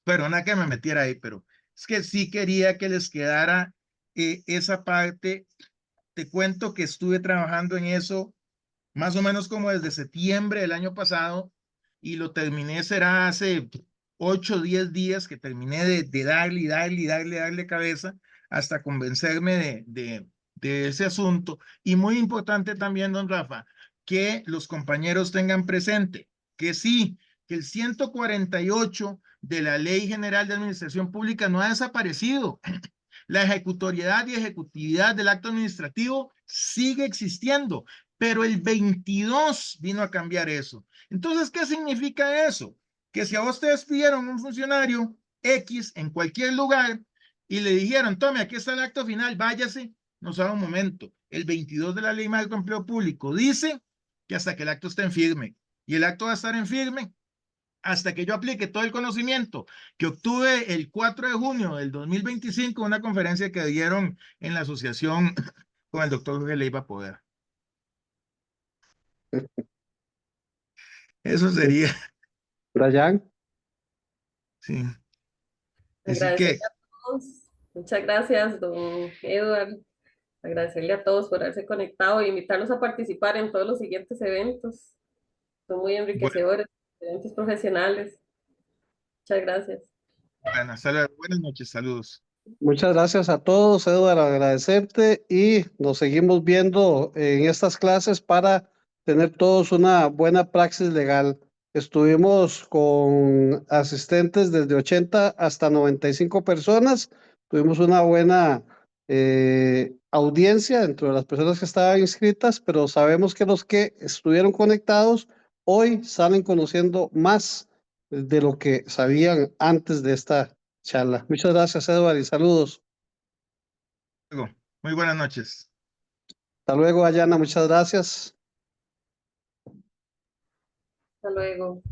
Perdona que me metiera ahí, pero es que sí quería que les quedara esa parte. Te cuento que estuve trabajando en eso más o menos como desde septiembre del año pasado y lo terminé, será hace 8 o 10 días que terminé de darle y darle y darle cabeza hasta convencerme de ese asunto. Y muy importante también, don Rafa, que los compañeros tengan presente que sí, que el 148 de la Ley General de Administración Pública no ha desaparecido. La ejecutoriedad y ejecutividad del acto administrativo sigue existiendo, pero el 22 vino a cambiar eso. Entonces, ¿qué significa eso? Que si a vos te despidieron un funcionario X en cualquier lugar y le dijeron: tome, aquí está el acto final, váyase, no sabe un momento. El 22 de la Ley Marco de Empleo Público dice que hasta que el acto esté en firme. Y el acto va a estar en firme hasta que yo aplique todo el conocimiento que obtuve el 4 de junio del 2025 en una conferencia que dieron en la asociación con el doctor Jorge Leiva Poder. Eso sería, Brian. sí. Así Agradecerle que, a todos. Muchas gracias, don Edward. Agradecerle a todos por haberse conectado e invitarlos a participar en todos los siguientes eventos. Son muy bueno, enriquecedores, eventos profesionales. Muchas gracias. hasta luego. Buenas noches, saludos. Muchas gracias a todos, Eduardo, agradecerte y nos seguimos viendo en estas clases para tener todos una buena praxis legal. Estuvimos con asistentes desde 80 hasta 95 personas. Tuvimos una buena audiencia dentro de las personas que estaban inscritas, pero sabemos que los que estuvieron conectados hoy salen conociendo más de lo que sabían antes de esta charla. Muchas gracias, Edward, y saludos. Luego, muy buenas noches. Hasta luego, Ayana, muchas gracias. Hasta luego.